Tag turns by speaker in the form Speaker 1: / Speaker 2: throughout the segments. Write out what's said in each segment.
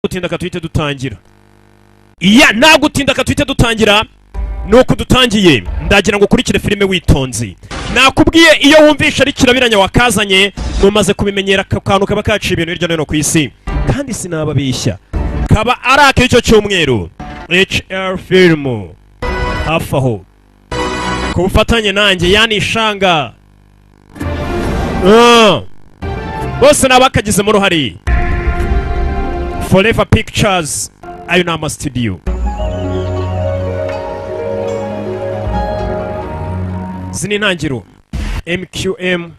Speaker 1: gutinda katuite dutangira. Iya nagutinda katuite dutangira. Nuko dutangiye ndagira ngo ukurikire filime witonzi. Nakubwiye iyo wumvisha ari kirabiranya wakazanye numaze kubimenyera kantu kaba kaciye ibintu hirya no hino ku isi. Kandi sinababishya. Kaba ari akicyo cyumweru. HR film. Hafaho. Kubufatanye nanjye yani shanga. Bose nabakagize mu ruhari. Forever Pictures. Ayo nama studio. Zini ntangiro MQM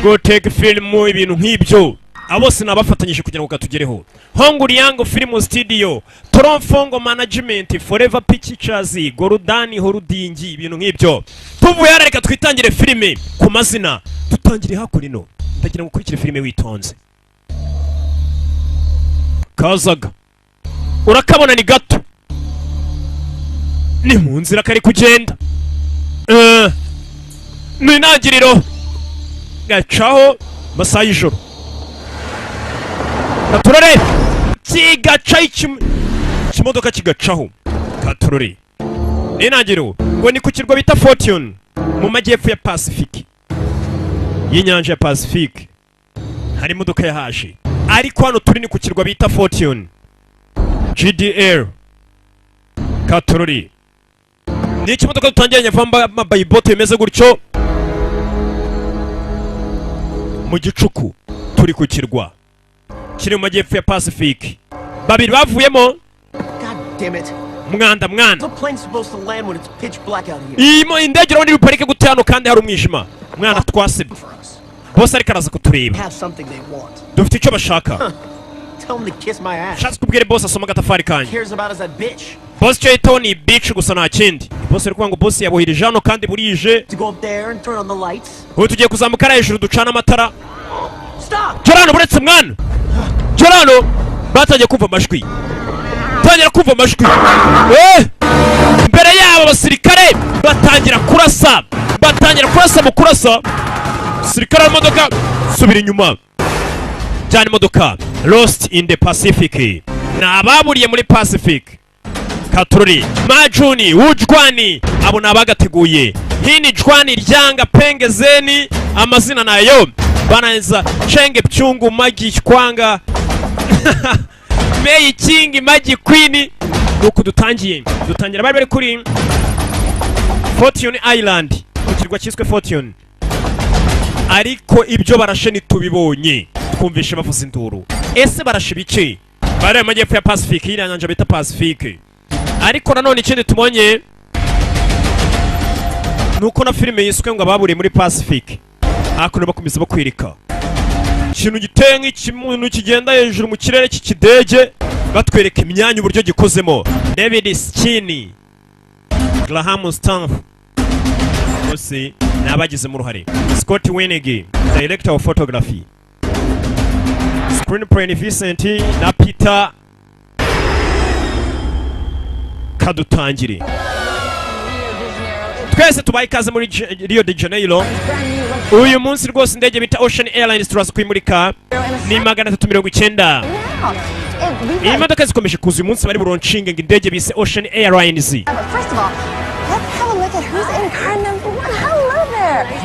Speaker 1: Go take film ibintu nk'ibyo abose nabafatanyije kugira ngo katugereho. Honguri yango film studio Tronfongo management Forever Pictures Gorudani Horudingi ibintu nk'ibyo. Tuvuye reka twitangire filime ku mazina tutangire hakurino. Ndagira ngo ukurikire filime witonze. Kazaga urakabona ni gato ni mu nzira kari kugenda ni ntangiriro gacaho masaha y'ijoro katurore kigaca ikimodoka kigacaho katurore ni ntangiriro ngo ni ku kirwa bita Fortune mu majyepfo ya Pacific y'inyanja ya Pacific hari imodoka yahaje ariko hano turi ni ku kirwa bita Fortune GDR Katururi ni ikimodoka dutangiranye vamba mabayibote bimeze gutyo mu gicuku turi ku kirwa kiri mu majyepfo ya Pacific babiri bavuyemo mwanda imo indege rero nibiparike gute hano kandi hari umwijima mwana twasebye bose ariko araza kutureba dufite icyo bashaka Shatse kubwire boss asoma gatafari kanje. Boss cyo Tony bitch gusa nta kindi. Boss ari kwanga boss yabohirije hano kandi burije. Ubu tugiye kuzamukara hejuru ducana amatara. Jorano buretse mwana. Jorano batangiye kumva amajwi. Tangira kumva amajwi. Mbere yabo basirikare batangira kurasa. Mu kurasa. Sirikare modoka subira inyuma. Cyane modoka Lost in the Pacific. Na ababuriye muri Pacific. Katururi Majuni Ujwani abo nabagateguye. Hini Jwani ryanga pengezeni amazina nayo bananza Chenge Pchungu Magi Kwanga Mei Kingi Magi Queen. Nuko dutangira bari kuri Fortune Island ku kirwa cyiswe Fortune. Ariko ibyo barashe nitubibonye twumvishe bavuza induru. Ese barashe bike bari mu majyepfo ya Pacific y'iranyanja bita Pacific. Ariko nanone ikindi tumonye nuko na filime yiswe ngo ababuriye muri Pacific hakuno bakomeza bakwirika ikintu giteye nk'ikimuntu kigenda hejuru mu kirere cy'ikidege batwereka imyanya uburyo gikozemo. David Skinny, Graham Stamp bose nabagize mu ruhare. Scott Winnig, director of photography. Screenplay Vincent na Peter. Kadutangire twese tubaye ikaze muri Rio de Janeiro. Uyu munsi rwose indege bita Ocean Airlines turaza kwimurika ni 390. Iyi modoka zikomeje kuza uyu munsi bari buroncinge ngo indege bise Ocean Airlines.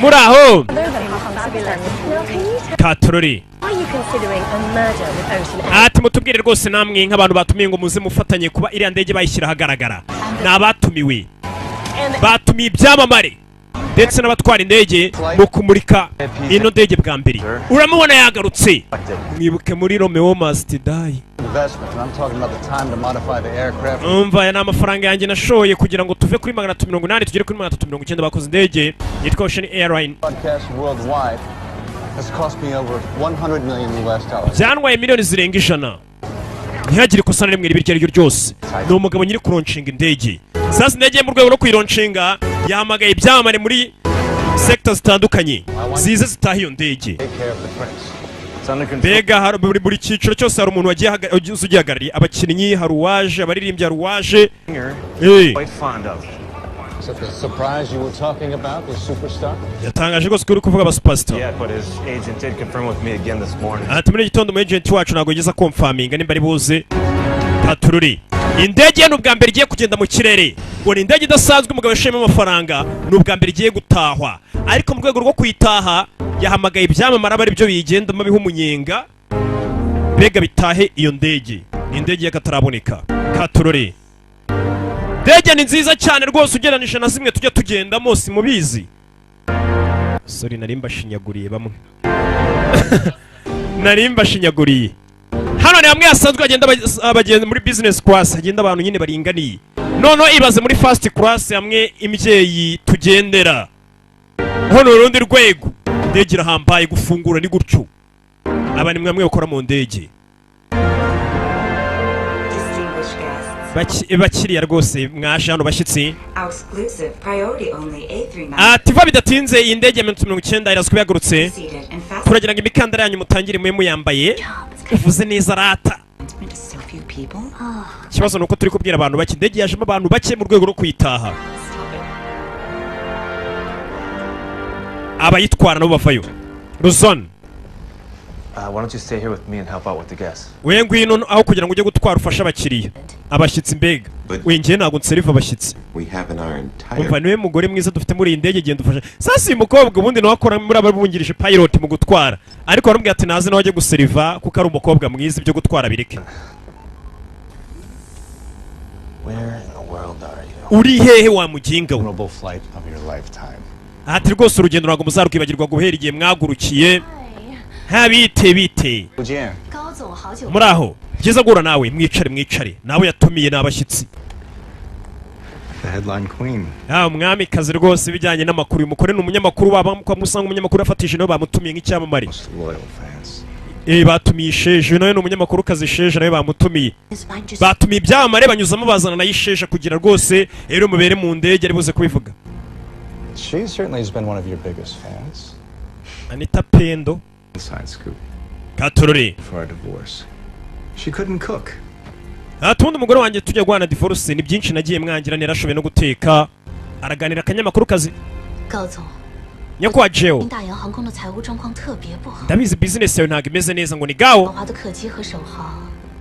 Speaker 1: Muraho Katururi ati mutubwire rwose namwe nk'abantu batumiye ngo muze mufatanye kuba iriya ndege bayishyira ahagaragara. Nabatumiwe batumiye ibyamamare ndetse n'abatwara indege mu kumurika ino ndege bwa mbere. Uramubona yagarutse mwibuke muri Romeo Must Die. Umva ya n'amafaranga yanjye nashoye kugira ngo tuve kuri 380 tugere kuri 390 bakoze indege yitwa Ocean Airline. Byanwaye miliyoni zirenga ijana. Ntihagire ikosa na rimwe ribiryo ryo ryose. Ni umugabo nyiri kuronshinga indege. Sasa indege mu rwego rwo kuyironshinga yahamagaye ibyamamare muri sector zitandukanye zize zitaha iyo ndege. Mbega buri cyiciro cyose hari umuntu wagiye ugihagarariye abakinnyi, hari uwaje, abaririmbyi, hari uwaje. yatangaje rwose ko uri kuvuga aba superstar. Ati muri gitondo mu agent wacu ntabwo yigeze confirminga nimba ari buze patruri. Indege n'ubwa mbere igiye kugenda mu kirere ngo ni indege idasanzwe umugabo yashema amafaranga n'ubwa mbere igiye gutahwa, ariko mu rwego rwo kuyitaha yahamagaye ibyamamara bari byo bigendamo biha umunyenga bega bitahe iyo ndege. Ni indege y'akataraboneka katurore. Ndege ni nziza cyane rwose ugereranije na zimwe tujya tugendamo simubizi. Sorry narimba shinyaguriye bamwe. Narimba shinyaguriye. Hano ni hamwe hasanzwe agenda muri business class, agenda abantu nyine baringaniye. Nono ibaze muri first class hamwe imyeyi tugendera. Hano urundi rwego ndege irahambaye gufungura ni gutyo. Abani mwamwe bakora mu ndege. Bakiriya rwose mwaje hano bashyitsi. Tiva bidatinze iyi ndege ya 19 irazwi yagurutse. Turagira ngo imikandara yanyu mutangire mwe muyambaye. Uvuze neza rata. Kibazo nuko turi kubwira abantu bake indege yajemo abantu bake mu rwego rwo kuyitaha. Abayitwara nabo bavayo. Ruzon.
Speaker 2: Why don't you stay here with me and help out with the guests?
Speaker 1: We ngwino aho kugira ngo ujye gutwara ufasha abakiriya. Abashyitsi mbega. We ngiye ntago nseriva abashyitsi. Umva niwe mugore mwiza dufite muri iyi ndege genda ufasha. Sasa uyu mukobwa ubundi nawe akora muri ababungirije pilot mu gutwara. Ariko arambwira ati naze nawe ajye guseriva kuko ari umukobwa mwiza ibyo gutwara bireke. Uri hehe wa muginga we? Ati rwose urugendo ntabwo muzarukibagirwa guhera igihe mwagurukiye. Bite muraho byiza gura nawe mwicare nawe yatumiye n'abashyitsi. Umwami kazi rwose bijyanye n'amakuru. Uyu mukore ni umunyamakuru kwa musanga umunyamakuru afatije nawe bamutumiye nk'icyamamare. Batumiye Sheje nawe ni umunyamakuru kazi Sheje nawe bamutumiye. Batumiye ibyamamare banyuzamo bazana na Sheje kugira rwose rero mubere mu ndege ari buze kubivuga. Anita Pendo Katorore. Atundi umugore wanjye tujya guhana divorce ni byinshi nagiye mwangira nerashobe no guteka. Araganira akanyamakuru kazi. Nyakwa Jeo. Ndabizi business yawe ntago imeze neza ngo ni Gao.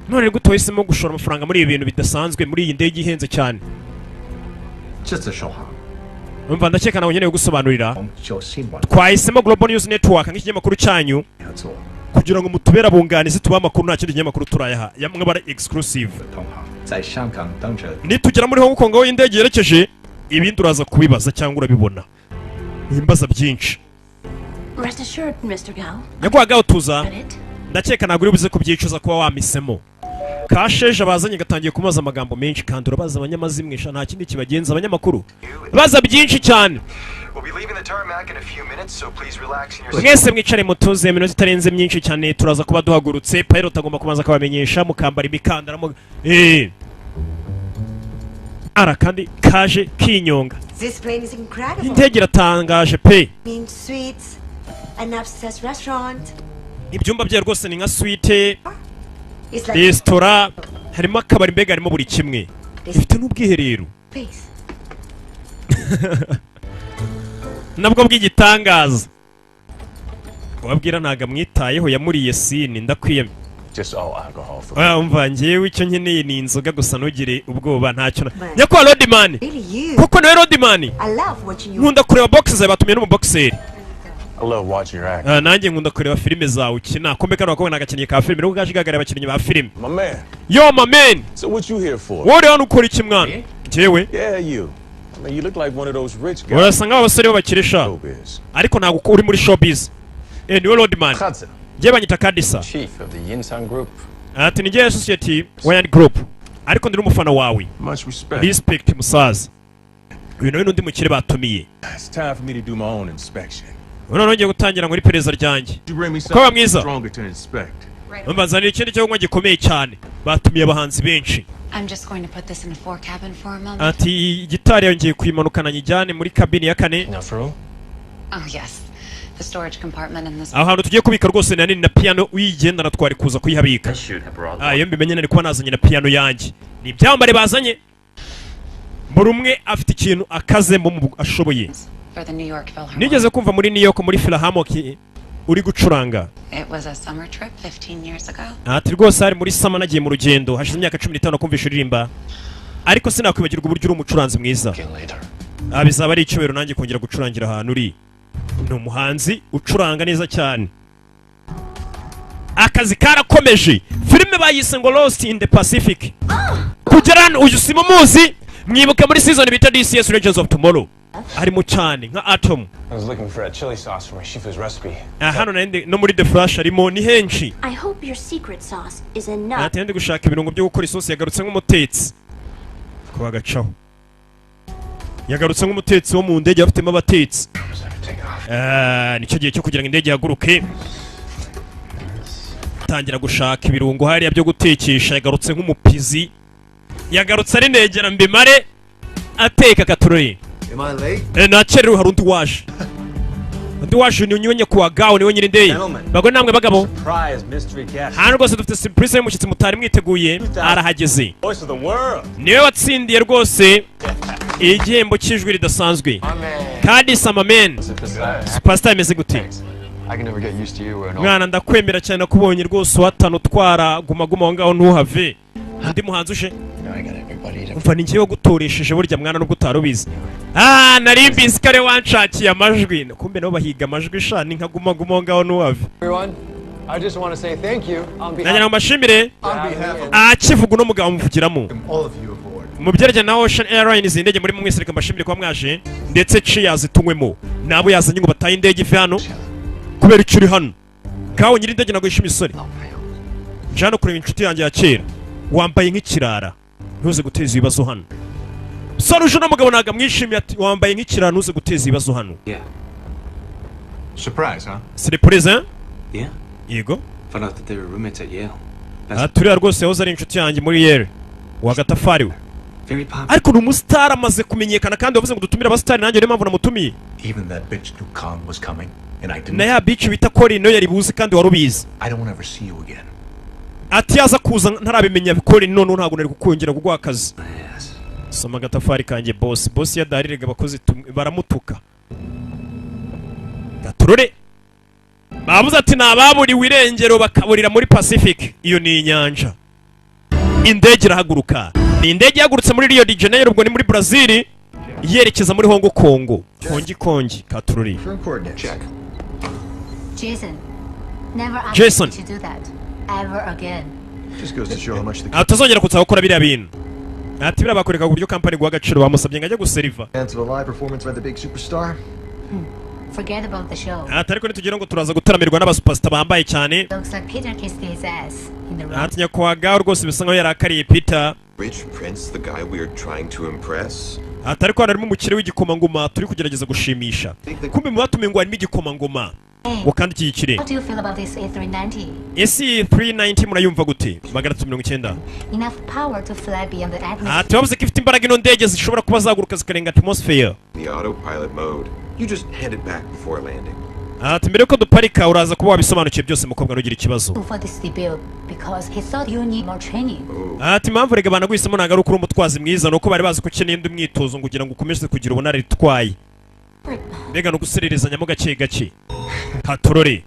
Speaker 1: None gutohisemo gushora amafaranga muri ibi bintu bidasanzwe muri iyi ndege ihenze cyane. Umva ndakeka nawe nkeneye gusobanurira. Twahisemo Global News Network nk'ikinyamakuru cyanyu kugira ngo mutubera bunganizi tuba amakuru nta kindi kinyamakuru turayaha yamwe bara exclusive. Nitugera muri Hong Kong aho indege yerekeje ibindi uraza kubibaza cyangwa urabibona. Nimbaza byinshi.
Speaker 3: Rest assured, Mr. Gao.
Speaker 1: Nyakwa Gao tuza. Ndakeka naguri buze kubyicuza kuba wamisemo. Kasheje abazanye gatangiye kumaza amagambo menshi kandi urabaza abanyamazimwisha nta kindi kibagenza abanyamakuru. Baza byinshi cyane. Mwese mwicare mutuze minota itarenze myinshi cyane turaza kuba duhagurutse. Pilot agomba kubanza kabamenyesha mukambara imikandara mu ara kandi kaje kinyonga. Indege iratangaje pe. Ibyumba bye rwose ni nka suite. Restaurant harimo akabari mbega harimo buri kimwe. Ifite n'ubwiherero. Nabwo bw'igitangaza. Wabwira ntaga mwitayeho yamuriye sini ndakwiyemye. Umva ngewe icyo nkeneye ni inzoga gusa ntugire ubwoba ntacyo. Nyakwa Rodman. Kuko nawe Rodman. Nkunda kureba box zawe batumiye no mu boxer. Nanjye nkunda kureba filime zawe ukina. Kombe kano bakobwa nagakinnye ka filime no gashigagara abakinnyi ba filime. Yo my man.
Speaker 4: So what you here for?
Speaker 1: Wowe hano ukora iki mwana? Jewe.
Speaker 4: Yeah you. I mean you look like one of those rich guys.
Speaker 1: Urasa nk'abasore bakirisha. Ariko ntago uri muri showbiz. Niwe Rodman. Je banyita Kadisa.
Speaker 2: Chief of the Yinsan Group.
Speaker 1: Ati ni je associate wa Yan Group. Ariko ndi umufana wawe.
Speaker 4: Much respect.
Speaker 1: Respect musaza. Uyu nawe nundi mukire batumiye.
Speaker 4: It's time for me to do my own inspection.
Speaker 1: Uno ngiye gutangira muri pereza ryanjye. Ko mwiza. Mbazanira ikindi cyo nkwa gikomeye cyane. Batumiye abahanzi benshi.
Speaker 3: I'm just going to put this in a 4 cabin for a moment.
Speaker 1: Ati gitari yongeye kwimanukana nyijyane muri kabini ya kane.
Speaker 2: No for real?
Speaker 3: Oh yes. The storage compartment in this.
Speaker 1: Ahantu tugiye kubika rwose nani na piano uyigendana twari kuza kuyihabika. Iyo mbimenye nari kuba nazanye na piano yanjye. Ni byambare bazanye. buri umwe afite ikintu akazemo ashoboye. Nigeze kumva muri New York muri Philharmonic uri gucuranga. Ati rwose hari muri sama nagiye mu rugendo hashize imyaka 15 kumvisha uririmba, ariko sinakwibagirwa uburyo uri umucuranzi mwiza. Bizaba ari icyubero nanjye kongera gucurangira ahantu uri. Ni umuhanzi ucuranga neza cyane. Akazi karakomeje. Filime bayise ngo Lost in the Pacific. Kugera uyu simuzi mwibuka muri season bita DCS Legends of Tomorrow. Harimo cyane nka Atom.
Speaker 5: I was looking for a chili sauce for my Shifu's recipe.
Speaker 1: Hano no muri The Flash harimo ni henshi.
Speaker 6: I hope your secret sauce is enough.
Speaker 1: Atende gushaka ibirungo byo gukora isosi yagarutse nk'umutetsi. Kuba gacaho. Yagarutse nk'umutetsi wo mu ndege afitemo abatetsi. Nicyo gihe cyo kugira ngo indege yaguruke. Tangira gushaka ibirungo hariya byo gutekesha, yagarutse nk'umupizi. Yagarutse ari negera mbimare ateka katurori.
Speaker 7: Am I late?
Speaker 1: Nacherewe hari undi waje. Undi waje ni unyonye kuwa gawo niwe nyiri ndeye. Bagwe namwe bagabo. Hano rwose dufite surprise y'umushyitsi mutari mwiteguye arahageze. Niwe watsindiye rwose igihembo cy'ijwi ridasanzwe. Kandi Samamen. Superstar imeze gute? Mwana ndakwemera cyane nakubonye rwose watano twara guma aho ngaho ntuhave. Undi muhanzi uje. Umva ni ngiye gutoresheje burya mwana nubwo utarubizi. Nari mbizi kare wanshakiye amajwi. Kumbe nabo bahiga amajwi sha ni nka guma ngaho ntuhave.
Speaker 7: I just want to say thank you on behalf
Speaker 1: Nanya mashimire. Akivuga no mugabo muvugiramo. Mu byereje na Ocean Airlines indege muri mwese reka mbashimire kwa mwaje ndetse cheers tunywemo. Nabo yazanye ngo bataye indege ife hano. Kubera icuri hano. Kawo nyiri indege nago ishimisore. Njano kureba inshuti yanjye ya kera. Wambaye nk'ikirara. Ntuze guteza ibibazo hano. Soruje no mugabo naga mwishimiye ati wambaye nk'ikirara ntuze guteza ibibazo hano.
Speaker 5: Yeah. Surprise, huh?
Speaker 1: Surprise, hein?
Speaker 5: Yeah.
Speaker 1: Yego.
Speaker 5: Found out that they were roommates at Yale.
Speaker 1: Turi rwose yahoze ari inshuti yanjye muri Yale. Wagatafari we.
Speaker 5: Very popular.
Speaker 1: Ariko ni umustar amaze kumenyekana kandi wavuze ngo dutumire abastar nanjye niyo mpamvu namutumiye.
Speaker 7: Even that bitch Nukam was coming and I didn't.
Speaker 1: Na ya bitch bita Cory no yari buzi kandi warubizi.
Speaker 7: I don't ever see you again.
Speaker 1: Ati yaza kuza ntarabimenya Cory none ntabwo nari kukongera kugwa akazi. Soma gatafari kanjye boss yadariraga abakozi baramutuka. Gaturore. Bavuze ati nababuriwe irengero bakaburira muri Pacific. Iyo ni inyanja. Indege irahaguruka. Ni indege yagurutse muri Rio de Janeiro ubwo ni muri Brazil yerekeza muri Hong Kong. Kongi Katurori.
Speaker 5: Check.
Speaker 1: Jason.
Speaker 6: To do that ever again.
Speaker 7: Just goes to show how much the
Speaker 1: atazongera kutsa gukora biriya bintu. Ati birabakoreka ku buryo company guha agaciro bamusabye ngajya guseriva.
Speaker 7: chance of a live performance by the big superstar.
Speaker 6: Forget about the show.
Speaker 1: Ariko nitugira ngo turaza gutaramirwa n'abasuperstar bambaye cyane.
Speaker 6: Looks like Peter kissed his ass in the room.
Speaker 1: Ati nyakwaga rwose bisa nkaho yarakariye Peter.
Speaker 8: Rich Prince, the guy we are trying to impress.
Speaker 1: Ariko harimo umukire w'igikomangoma turi kugerageza gushimisha. Kumbe mu batume ngo harimo igikomangoma. Wakandi kiyikire.
Speaker 6: How do you feel about this A390?
Speaker 1: Esi 390 murayumva gute? 390.
Speaker 6: Enough power to fly beyond the atmosphere.
Speaker 1: Tubavuze ko ifite imbaraga ino ndege zishobora kuba zaguruka zikarenga atmosphere.
Speaker 8: The autopilot mode. You just head it back before landing.
Speaker 1: Mbere yuko duparika uraza kuba wabisobanukiye byose mukobwa nugira ikibazo.
Speaker 6: For this debut because he thought you need more training.
Speaker 1: Impamvu rega bana guhisemo ntago ari ukuri umutwazi mwiza nuko bari bazi ko ukeneye indi mwitozo kugira ngo ukomeze kugira ubunare ritwaye. Mbega no gusererezanya mu gake Katorore.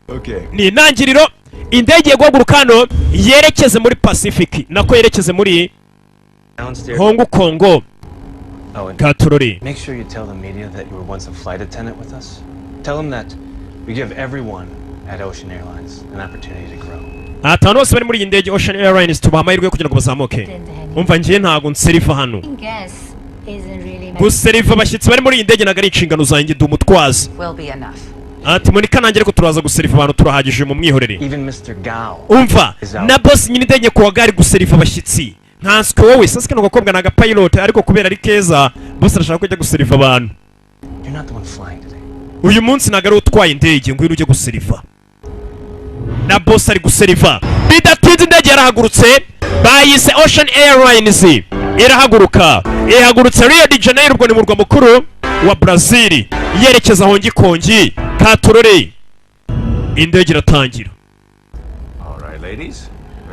Speaker 7: Okay.
Speaker 1: Ni intangiriro indege yo guhaguruka hano yerekeze muri Pacific nako yerekeze muri Hong Kong. Katorore.
Speaker 2: Make sure you tell the media that you were once a flight attendant with us. Tell them that we give everyone at Ocean Airlines an opportunity to grow.
Speaker 1: Abantu bose bari muri iyi ndege Ocean Airlines tubaha amahirwe kugira ngo bazamuke. Umva ngiye ntago nserifa hano. Guseriva abashyitsi bari muri iyi ndege ntago ari inshingano zanjye ndi umutwazi. Ati muri kanangere ko turaza guseriva abantu turahagije mu mwihorere. Umva na boss nyine indege kuwa gari guseriva abashyitsi. Nkanswe wowe sasa kano gakobwa naga pilot ariko kubera ari keza boss arashaka kujya guseriva abantu. Uyu munsi ntago ari utwaye indege ngo uje guseriva. Na boss ari guseriva. Bidatinze indege yarahagurutse bayise Ocean Airlines irahaguruka. Ihagurutse Rio de Janeiro ubwo ni mu murwa mukuru wa Brazil yerekeza Hong Kong. Katurore. Indege iratangira.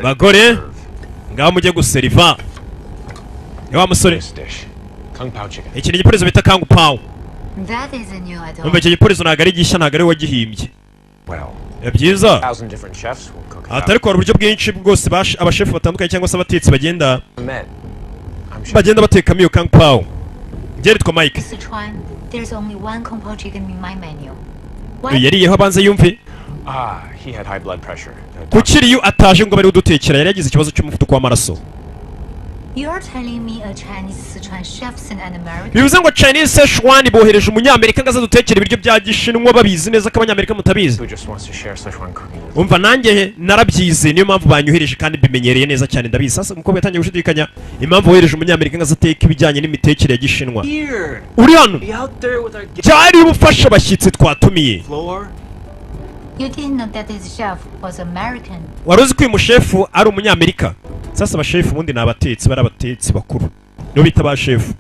Speaker 1: Bagore ngaho mujye guseriva. Wa musore iki ni igipurizo bita kung pao.
Speaker 6: That is a new idol.
Speaker 1: Umva icyo gipurizo ntabwo ari gishya, ntabwo ari wagihimbye. Byiza atari ko hari uburyo bwinshi bwose abashefu batandukanye cyangwa se abatetsi bagenda batekamo iyo kung pao. Geritwa Mike
Speaker 6: Sichuan, there's only one kung pao chicken in my menu.
Speaker 1: yariyeho abanza yumve
Speaker 5: He had high blood pressure.
Speaker 1: kuki iyo ataje ngo bari udutekera yari yagize ikibazo cy'umuvuduko w'amaraso.
Speaker 6: You are telling me a Chinese Sichuan chef sent an American?
Speaker 1: bivuze ngo Chinese Sichuan bohereje umunyamerika ngo azadutekera ibiryo bya gishinwa babizi neza ko abanyamerika mutabizi. Umva nanjye narabyize niyo mpamvu banyohereje kandi bimenyereye neza cyane ndabizi. Sasa umukobwa yatangiye gushidikanya impamvu wohereje umunyamerika ngo azateka ibijyanye n'imitekere ya gishinwa. Uri hano cyari ubufasha abashyitsi twatumiye.
Speaker 6: You didn't know that this chef was American.
Speaker 1: Wari uzi ko uyu mushefu ari umunyamerika. Sasa abashefu ubundi ni abatetsi, bari abatetsi bakuru nibo bita abashefu.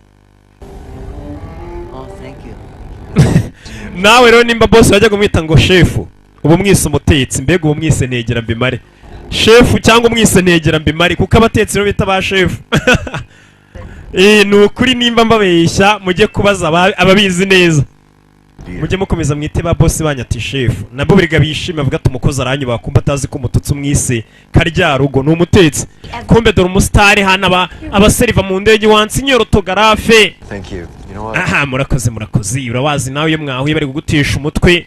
Speaker 1: Nawe rero nimba boss wajya kumwita ngo shefu ubu mwise umutetsi, mbega ubu mwise negera mbimare shefu cyangwa umwise negera mbimare kuko abatetsi rero bita abashefu. Ni ukuri nimba mbabeshya mujye kubaza ababizi neza, mujye mukomeza mwite ba boss banyati shefu. Nabo biriga bishime bavuga ati umukozi aranyuba kumba atazi ko umututsi umwise karya rugo ni umutetsi. Kumbe dore umusitari hana abaseriva mu ndege wansinyera autographe.
Speaker 7: Thank you. You know what?
Speaker 1: Aha murakoze urawazi nawe iyo mwahuye bari kugutesha umutwe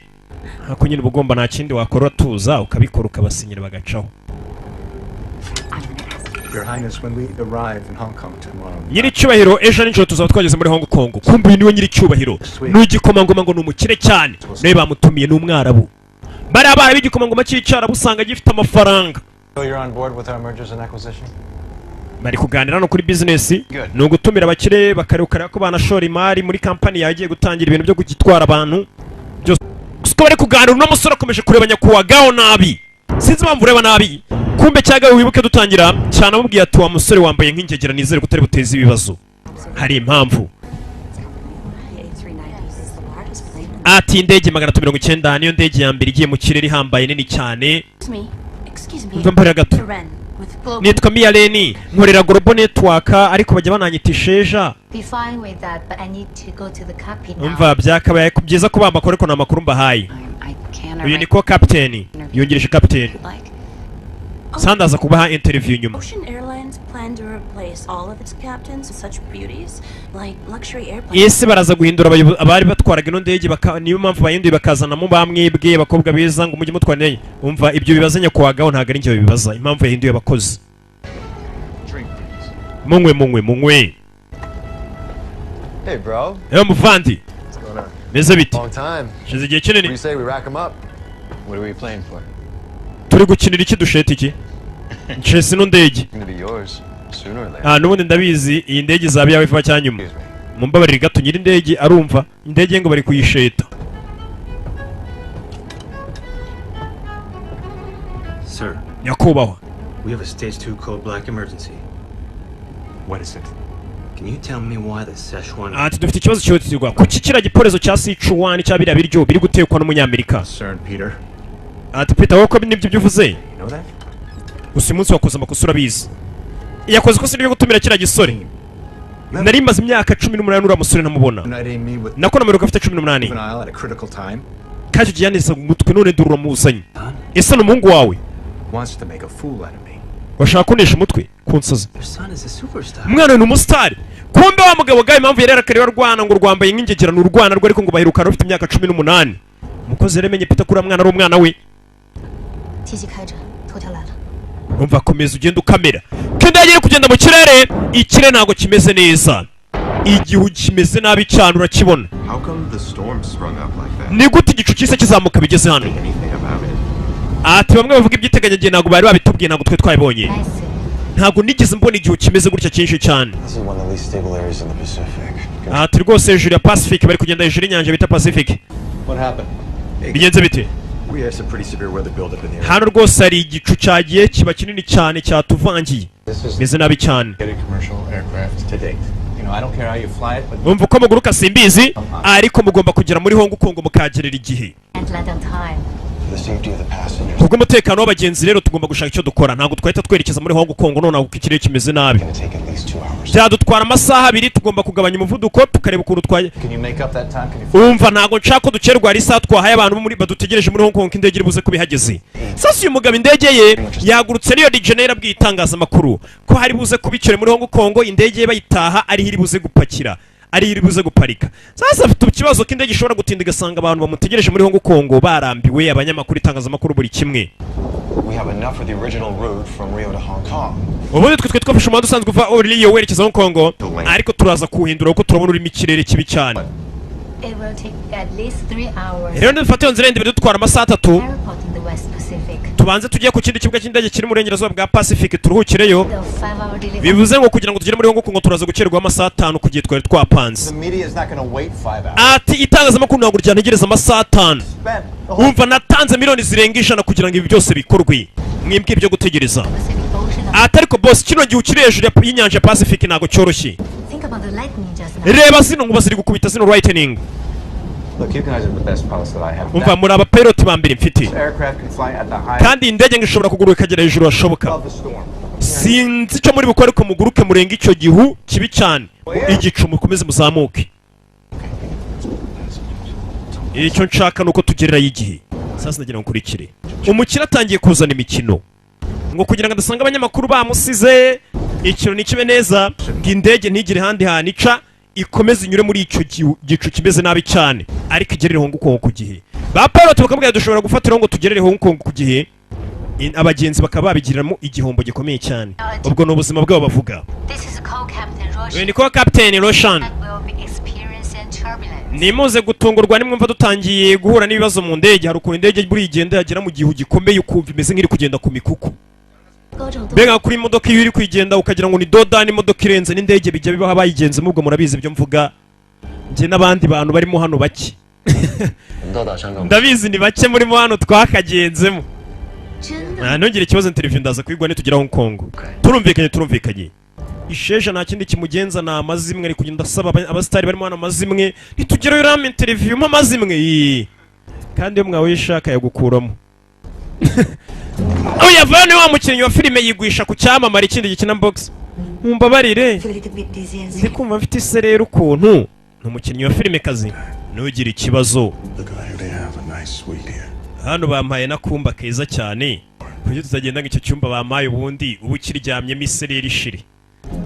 Speaker 1: hako nyine ubugomba nta kindi wakora tuza ukabikora ukabasinyira bagacaho.
Speaker 7: Your Highness, when we arrive in Hong Kong tomorrow.
Speaker 1: Nyiri cyubahiro ejo nijoro tuzaba twageze muri Hong Kong. Kumbe uyu niwe nyiri cyubahiro. N'igikomangoma ngo numukire cyane. Nawe bamutumiye n'umwarabu. Bari abana b'igikomangoma cy'icyarabu usanga gifite amafaranga.
Speaker 2: You're on board with our mergers and acquisition?
Speaker 1: Bari kuganira no kuri business ni ugutumira abakire bakarukara ko banashora imari muri company yagiye gutangira ibintu byo kugitwara abantu. Byose bari kuganira n'umusore akomeje kureba nyakuwagaho nabi. Sinzi impamvu ureba nabi. Kumbe cyagawe wibuke dutangira cyane amubwiye ati wa musore wambaye nk'ingegera nizere kutari buteza ibibazo. Hari impamvu. Ati indege 190 niyo ndege ya mbere igiye mu kirere ihambaye nini cyane. Umva mbere gato. Nitwa Mia Leni nkorera Global Network ariko bajya bananyita Sheja. Umva byakabaye kubyiza ko bamba koreko na makuru mbahaye. Uyu niko captain yongereje captain. Sandaza kubaha interview nyuma. Ese baraza guhindura abari batwaraga ino ndege niyo mpamvu bahinduye bakazana mu bamwebwe bakobwa beza ngo mujye mutwaneye. Umva ibyo bibazanya kwagaho ntago ari njye bibaza impamvu yahinduye abakozi. Munywe.
Speaker 7: Hey bro.
Speaker 1: Muvandi.
Speaker 7: What's going on?
Speaker 1: Meze biti.
Speaker 7: Long time.
Speaker 1: Shize igihe kinini.
Speaker 7: We say we rack them up. What are we playing for?
Speaker 1: Turi gukinira iki dusheta iki? Chese no ndege.
Speaker 7: Gonna be yours sooner or later.
Speaker 1: Nubundi ndabizi iyi ndege izaba yawe vuba cyanyuma. Mumbabarire gato nyiri indege arumva indege ngo bari kuyisheta.
Speaker 5: Sir,
Speaker 1: Nyakubahwa.
Speaker 5: we have a stage 2 code black emergency. What is it? Can you tell me why the Szechuan...
Speaker 1: Ati dufite ikibazo cyihutirwa. Kuki kira giporezo cya Sichuan cyabira biryo biri gutekwa n'umunyamerika?
Speaker 7: Sir Peter.
Speaker 1: Ati Peter wako nibyo byuvuze?
Speaker 7: You know that?
Speaker 1: Usi munsi wakoze amakosa urabizi. Yakoze ko sinibyo gutumira kira gisore. Nari maze imyaka 18 ura musore namubona. Nako nameruka afite 18. Kaje giyaneza umutwe none durura muzanye. Ese n'umuhungu wawe?
Speaker 7: Wants to make a fool out of me.
Speaker 1: Bashaka kunesha umutwe kunsoza.
Speaker 5: Your son is a superstar.
Speaker 1: Umwana ni umustar. Kumbe wa mugabo gaye impamvu yarera kare rwana ngo rwambaye nk'ingegera n'urwana rwo ariko ngo bahiruka rufite imyaka 18. Umukozi remenye Peter kuri mwana ari umwana we. Umva komeza ugenda ukamera. Kenda yagiye kugenda mu kirere, ikire ntago kimeze neza. Igihu kimeze nabi cyane urakibona.
Speaker 8: How come the storm sprung up like that?
Speaker 1: Ni gute igicu cyise kizamuka bigeze hano? Ati bamwe bavuga ibyiteganyije ntago bari babitubwiye ntago twe twabibonye. Ntago nigeze mbona igihu kimeze gutya cyinshi cyane. Ati rwose hejuru ya Pacific bari kugenda hejuru y'inyanja bita Pacific.
Speaker 7: What happened?
Speaker 1: Bigenze bite?
Speaker 7: We had some pretty severe weather build up in the area.
Speaker 1: Hano rwose hari igicu cyagiye kiba kinini cyane cyatuvangiye. Bize nabi cyane. Umva uko muguruka simbizi ariko mugomba kugera muri Hong Kong mukagerera igihe. Kubwo umutekano w'abagenzi rero tugomba gushaka icyo dukora ntabwo twahita twerekeza muri Hong Kong none kuko ikirere kimeze nabi. byadutwara amasaha abiri, tugomba kugabanya umuvuduko tukareba ukuntu twaye. Umva ntago nshaka ko dukerwa ari saa twahaye abantu muri badutegereje muri Hong Kong indege iri buze kubihageze. Sasa uyu mugabo indege ye yagurutse Rio de Janeiro abwiye itangazamakuru ko hari buze kubicire muri Hong Kong, indege ye bayitaha ari iri buze gupakira, ari iri buze guparika. Sasa afite ikibazo k'indege ishobora gutinda igasanga abantu bamutegereje muri Hong Kong barambiwe, abanyamakuru itangazamakuru buri kimwe.
Speaker 7: We have enough for the original route from Rio to Hong Kong.
Speaker 1: Ubundi twe twafashe umuhanda usanzwe uva Rio werekeza Hong Kong, ariko turaza kuhindura kuko turabona urimo ikirere kibi cyane.
Speaker 6: It will take at least 3 hours.
Speaker 1: Rero ndifata nzira ndende dutwara amasaha 3.
Speaker 6: Airport in the West Pacific.
Speaker 1: Tubanze tugiye ku kindi kibuga cy'indege kiri mu burengerazuba bwa Pacific turuhukireyo.
Speaker 6: The 5-hour delivery.
Speaker 1: Bivuze ngo kugira ngo tugere muri Hong Kong turaza gukererwa amasaha 5 kugiye twari twapanze.
Speaker 7: The media is not going to wait 5 hours.
Speaker 1: Ati itangazamakuru ntabwo ryantegereza amasaha 5. Umva natanze miliyoni zirenga 100 kugira ngo ibi byose bikorwe. Mwimbwe ibyo gutegereza. Atariko boss kino gihe ukiri hejuru y'inyanja Pacific ntago cyoroshye.
Speaker 6: Think about the lightning just now.
Speaker 1: Reba zino nguba ziri gukubita zino lightning.
Speaker 7: Look, you guys are the best pilots that I have.
Speaker 1: Umva muri aba pilot ba mbere mfite.
Speaker 7: Aircraft can fly at the high.
Speaker 1: Kandi indege ngishobora kuguruka ikagera hejuru hashoboka. Sinzi cyo muri bukore ko muguruke murenga icyo gihu kibi cyane. Igicu mukomeze muzamuke. Icyo nshaka nuko tugerera y'igihe. Sasa nagira nkurikire. Umukira atangiye kuzana imikino. Ngo kugira ngo adasanga abanyamakuru bamusize ikintu nikibe neza, ngindege ntigire handi hanica ikomeze inyure muri icyo gicu kimeze nabi cyane, ariko igerere Hong Kong ku gihe. Ba pilot bakabwira dushobora gufatira ngo tugerere Hong Kong ku gihe, abagenzi bakaba babigiriramo igihombo gikomeye cyane. Ubwo no ubuzima bwabo bavuga. Ni ko Captain Roshan. Nimuze gutungurwa nimwumva dutangiye guhura n'ibibazo mu ndege, hari ukuntu indege buri igenda yagera mu gihu gikomeye ukumva imeze nk'iri kugenda ku mikuku. Benga kuri imodoka iyo iri kugenda ukagira ngo ni dodani imodoka irenze n'indege bijya bibaho bayigenzemo, ubwo murabizi ibyo mvuga. Nje n'abandi bantu barimo hano bake. Ndabizi ni bake muri mo hano twakagenzemo. Nongere ikibazo interview ndaza kwigwa nitugera Hong Kong. Turumvikanye. Isheja nta kindi kimugenza na amazimwe ari kugenda asaba abastari barimo hano amazimwe nitugerayo ram interview mu amazimwe. Kandi yo mwawe yishaka yagukuramo. Oya vane wa mukinnyi wa filime yigwisha ku cyamamara ikindi gikina box. Mumbabarire. Ndikumva mfite iserero ukuntu n'umukinnyi wa filime kazi. Nugira ikibazo. Hano bampaye nakumba keza cyane. Kugira tuzagenda ngicyo cyumba bamaye ubundi ubu kiryamye misereri shiri.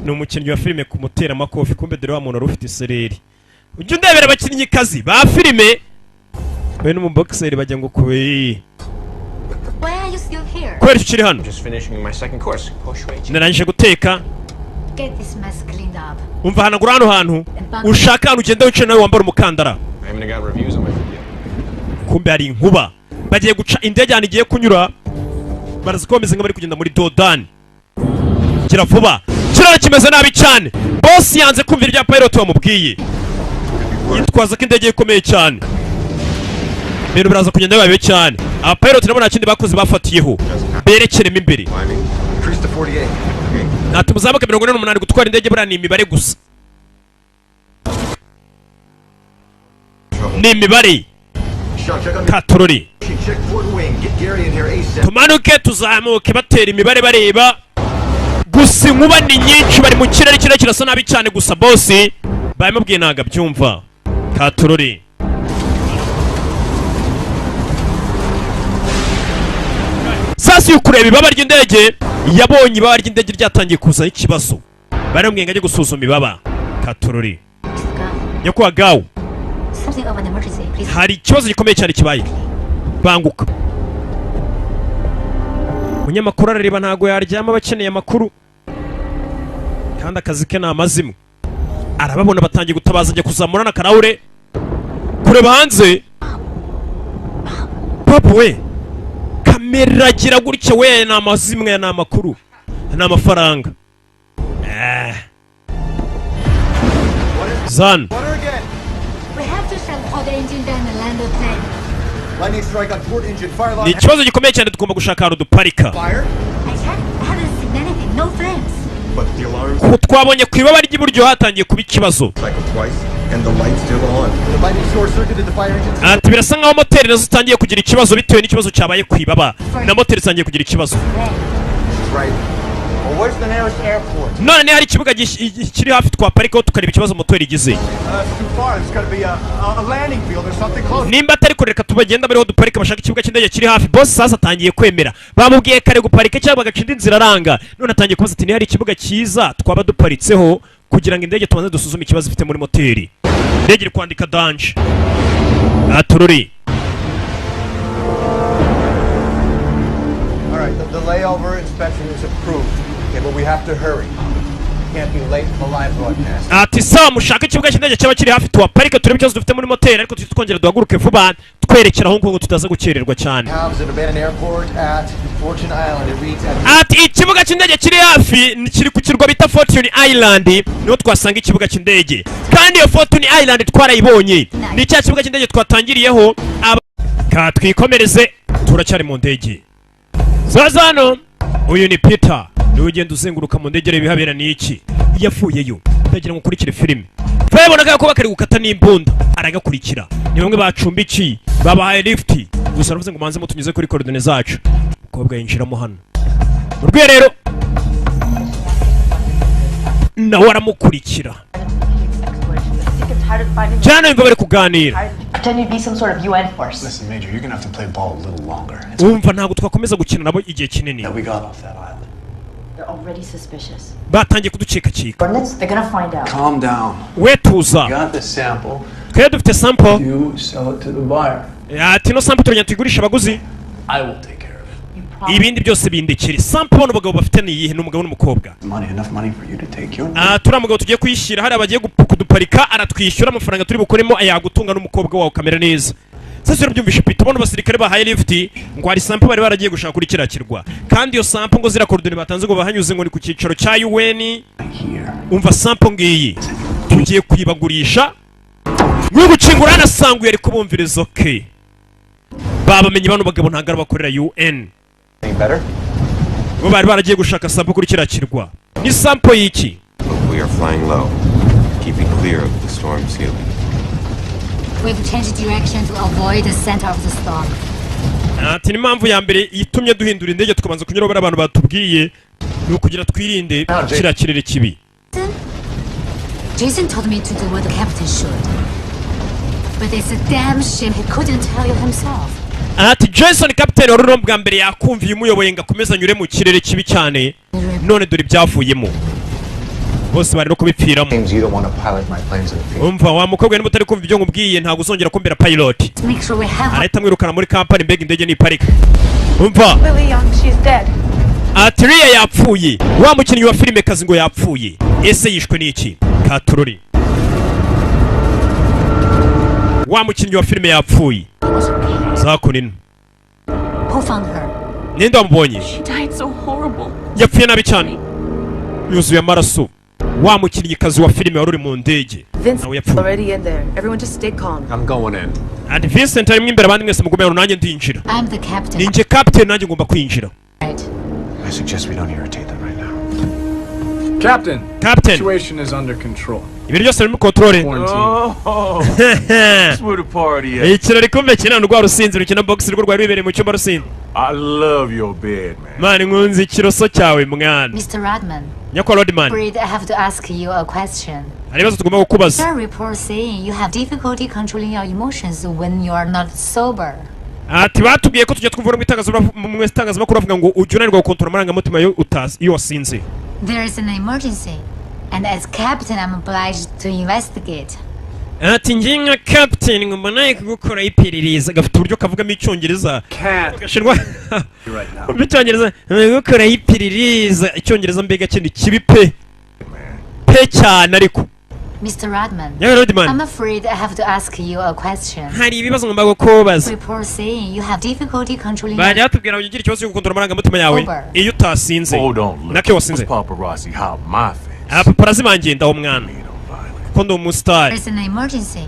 Speaker 1: Ni umukinnyi wa filime kumutera amakofi, kumbe dore wa muntu arufite isereri. Ujye ndebera abakinnyi kazi ba filime. We no mu boxer bajya ngo kube.
Speaker 6: Why are you still here?
Speaker 1: Kweri kiri hano.
Speaker 7: Just finishing my second course.
Speaker 1: Narangije guteka.
Speaker 6: Get this mess cleaned up.
Speaker 1: Umva hanagura hano hantu. Ushaka hano ugenda wicaye nawe wambara umukandara.
Speaker 7: I haven't got reviews on my video.
Speaker 1: Kumbe ari inkuba. Bagiye guca indege hano igiye kunyura. Barazikomeza ngo bari kugenda muri Dodani. Kira vuba. Kirara kimeze nabi cyane. Boss yanze kumvira ibya pilot wamubwiye. Yitwaza ko indege ikomeye cyane. Bero baraza kugenda babe cyane. Aba pilot nabo nta kindi bakoze bafatiyeho. Berekeremo imbere. Natumuzamuka 48 gutwara indege bura ni imibare gusa. Ni imibare. Katorori. Tumanuke tuzamuke batera imibare bareba. Gusa inkuba ni nyinshi bari mu kirere kirasa nabi cyane gusa boss bayimubwiye naga byumva. Katorori. Sasa ukureba ibaba ry'indege yabonye ibaba ry'indege ryatangiye kuza ikibazo. Baramubwiye ngo ajye gusuzuma ibaba. Katorori. Nyakwa gawo. Hari ikibazo gikomeye cyane kibaye. Banguka. Munyamakuru arareba ntago yaryama bakeneye amakuru. Kandi akazi ke na amazimwe. Arababona batangiye gutabaza ajya kuzamura na karahure. Kureba hanze. Papa we. Kamera gira gutya we na amazimwe na amakuru. Na amafaranga. Zan.
Speaker 6: We have to shut all the engine down and land the plane.
Speaker 7: Lightning strike on port engine fire line.
Speaker 1: Ni ikibazo gikomeye cyane tugomba gushaka ahantu duparika.
Speaker 6: Haven't seen anything, no flames.
Speaker 7: But the alarm.
Speaker 1: Twabonye ku ibaba ry'iburyo hatangiye kuba ikibazo.
Speaker 7: And the lights still on. The lightning short circuited the fire engine.
Speaker 1: Ati birasa nkaho moteri nazo zitangiye kugira ikibazo bitewe n'ikibazo cyabaye ku ibaba. Na moteri zitangiye kugira ikibazo.
Speaker 7: Right. where's the nearest airport?
Speaker 1: none ni hari ikibuga kiri hafi twaparikaho tukareba ikibazo moteri igize.
Speaker 7: Too far. There's got to be a landing field or something close.
Speaker 1: Nimba atari kureka tubagenda bariho duparika bashaka ikibuga cy'indege kiri hafi. Boss sasa atangiye kwemera. Bamubwiye kare guparika cyangwa bagacinda inzira aranga. None atangiye kubaza ati ni hari ikibuga cyiza twaba duparitseho kugira ngo indege tubanze dusuzume ikibazo ifite muri moteri. Indege iri kwandika danger. Atururi.
Speaker 7: All right, the layover inspection is approved. Okay, but we have to hurry. Can't be late for the live broadcast.
Speaker 1: Ati sawa mushaka ikibuga cy'indege cyaba kiri hafi tuwaparika turebe ikibazo dufite muri moteri ariko twongera duhaguruke vuba twerekera aho ngo tutaza gukererwa cyane. Ati ikibuga cy'indege kiri hafi kiri ku kirwa bita Fortune Island niho twasanga ikibuga cy'indege kandi iyo Fortune Island twarayibonye ni cya kibuga cy'indege twatangiriyeho ka twikomereze turacyari mu ndege. Zazano uyu ni Peter niwe ugenda uzenguruka mu ndege ibihabera ni iki yafuyeyo ndagira ngo ukurikire filime babonaga ko bakari gukata n'imbunda aragakurikira ni bamwe bacumbiki babahaye lift gusa navuze ngo manze mutunyuze kuri coordinate zacu ukobwa yinjiramo hano urwe rero nawe aramukurikira cyane imva bari kuganira.
Speaker 9: Pretend you'd be some sort of UN force.
Speaker 2: Listen, Major, you're gonna have to play ball a little longer.
Speaker 1: Umva ntabwo twakomeza gukina nabo igihe kinini.
Speaker 2: We got off that island.
Speaker 9: They're already suspicious.
Speaker 1: Batangiye kuducika.
Speaker 9: They're gonna find out.
Speaker 2: Calm down.
Speaker 1: We tuza.
Speaker 2: You got the sample.
Speaker 1: Kaya dufite sample.
Speaker 2: You sell it to the buyer.
Speaker 1: Ati no sample turanya tuyigurisha abaguzi.
Speaker 2: I will take care of it.
Speaker 1: Ibindi byose bindekere. Sample bano bagabo bafite ni yihe n'umugabo n'umukobwa.
Speaker 2: Enough money for you to take your.
Speaker 1: Turi mugabo tugiye kuyishira hari abagiye kuduparika aratwishyura amafaranga turi bukoremo ayagutunga n'umukobwa wawe kamera neza. Sasa urabyumvisha Peter bono basirikare bahaye lift ngo hari sample bari baragiye gushaka kuri kirakirwa kandi iyo sample ngo zira coordinate batanze ngo bahanyuze ngo ni ku cyicaro cya UN. Umva sample ngiyi tugiye kuyibagurisha mwe gucingura nasanguye ari kubumviriza okay babamenye bano bagabo ntagara bakorera UN ngo bari baragiye gushaka sample kuri kirakirwa ni sample yiki.
Speaker 8: We are flying low, keeping clear of the storm ceiling.
Speaker 6: We've changed direction to avoid the center of the storm.
Speaker 1: Ati ni mpamvu ya mbere itumye duhindura indege tukabanza kunyura bara abantu batubwiye ni ukugira twirinde kira kirere kibi.
Speaker 6: Jason told me to do what the captain should. But it's a damn shame he couldn't tell you himself.
Speaker 1: Ati Jason captain wari bwa mbere yakumviye umuyoboye ngo akomeza nyure mu kirere kibi cyane none dore ibyavuyemo. Bose bari no kubipfiramo. Umva wa mukobwa ni mutari kumva ibyo ngubwiye ntago uzongera kumbera pilot. Arahita mwirukana muri company mbega indege ni parika. Umva Atria yapfuye wa mukinnyi wa filime kazi ngo yapfuye ese yishwe n'iki Katururi wa mukinnyi wa filime yapfuye zakunino ninde wamubonye yapfuye nabi cyane yuzuye amaraso wa mukinnyi kazi wa filime wari uri mu ndege nawe yapfuye.
Speaker 10: I'm going in.
Speaker 1: And Vincent ari mwimbere abandi mwese mugumye nanjye ndinjira. Ninjye captain nanjye ngomba kwinjira.
Speaker 2: I suggest we don't irritate them right now.
Speaker 10: Captain.
Speaker 4: Situation is under control.
Speaker 1: Ibintu byose biri mu control.
Speaker 4: That's where the party is.
Speaker 1: Ikirori kumbe kinana rwa rusinzi rukina box rwo rwari bibereye mu cyumba rusinzi.
Speaker 4: I love your bed, man.
Speaker 1: Man nkunzi ikiroso cyawe mwana.
Speaker 6: Mr. Rodman.
Speaker 1: Nyako Rodman.
Speaker 6: I have to ask you a question.
Speaker 1: Aribazo tugomba kukubaza.
Speaker 6: There are reports saying you have difficulty controlling your emotions when you are not sober.
Speaker 1: Ati batubwiye ko tujya twumva mu itangazamakuru bavuga ngo ujunanirwa gukontorora amarangamutima iyo wasinze.
Speaker 6: There is an emergency and as captain I'm obliged to investigate.
Speaker 1: Ati njye nka captain ngomba naye kugukora iperereza gafite uburyo kavugamo icyongereza. Gashirwa. Mu cyongereza gukora iperereza icyongereza mbega kindi kibi pe. Pe cyane ariko.
Speaker 6: Mr. Rodman, I'm afraid I have to ask you a question.
Speaker 1: Hari ibibazo ngomba gukubaza.
Speaker 6: Reports saying you have difficulty controlling.
Speaker 1: Bari atubwira ngo ugira ikibazo cyo gukontorora amarangamutima yawe iyo utasinze. Nake wasinze.
Speaker 4: Paparazzi how my face.
Speaker 1: Paparazzi bangenda wo mwana. Ko ndo umustar.
Speaker 6: There's an emergency.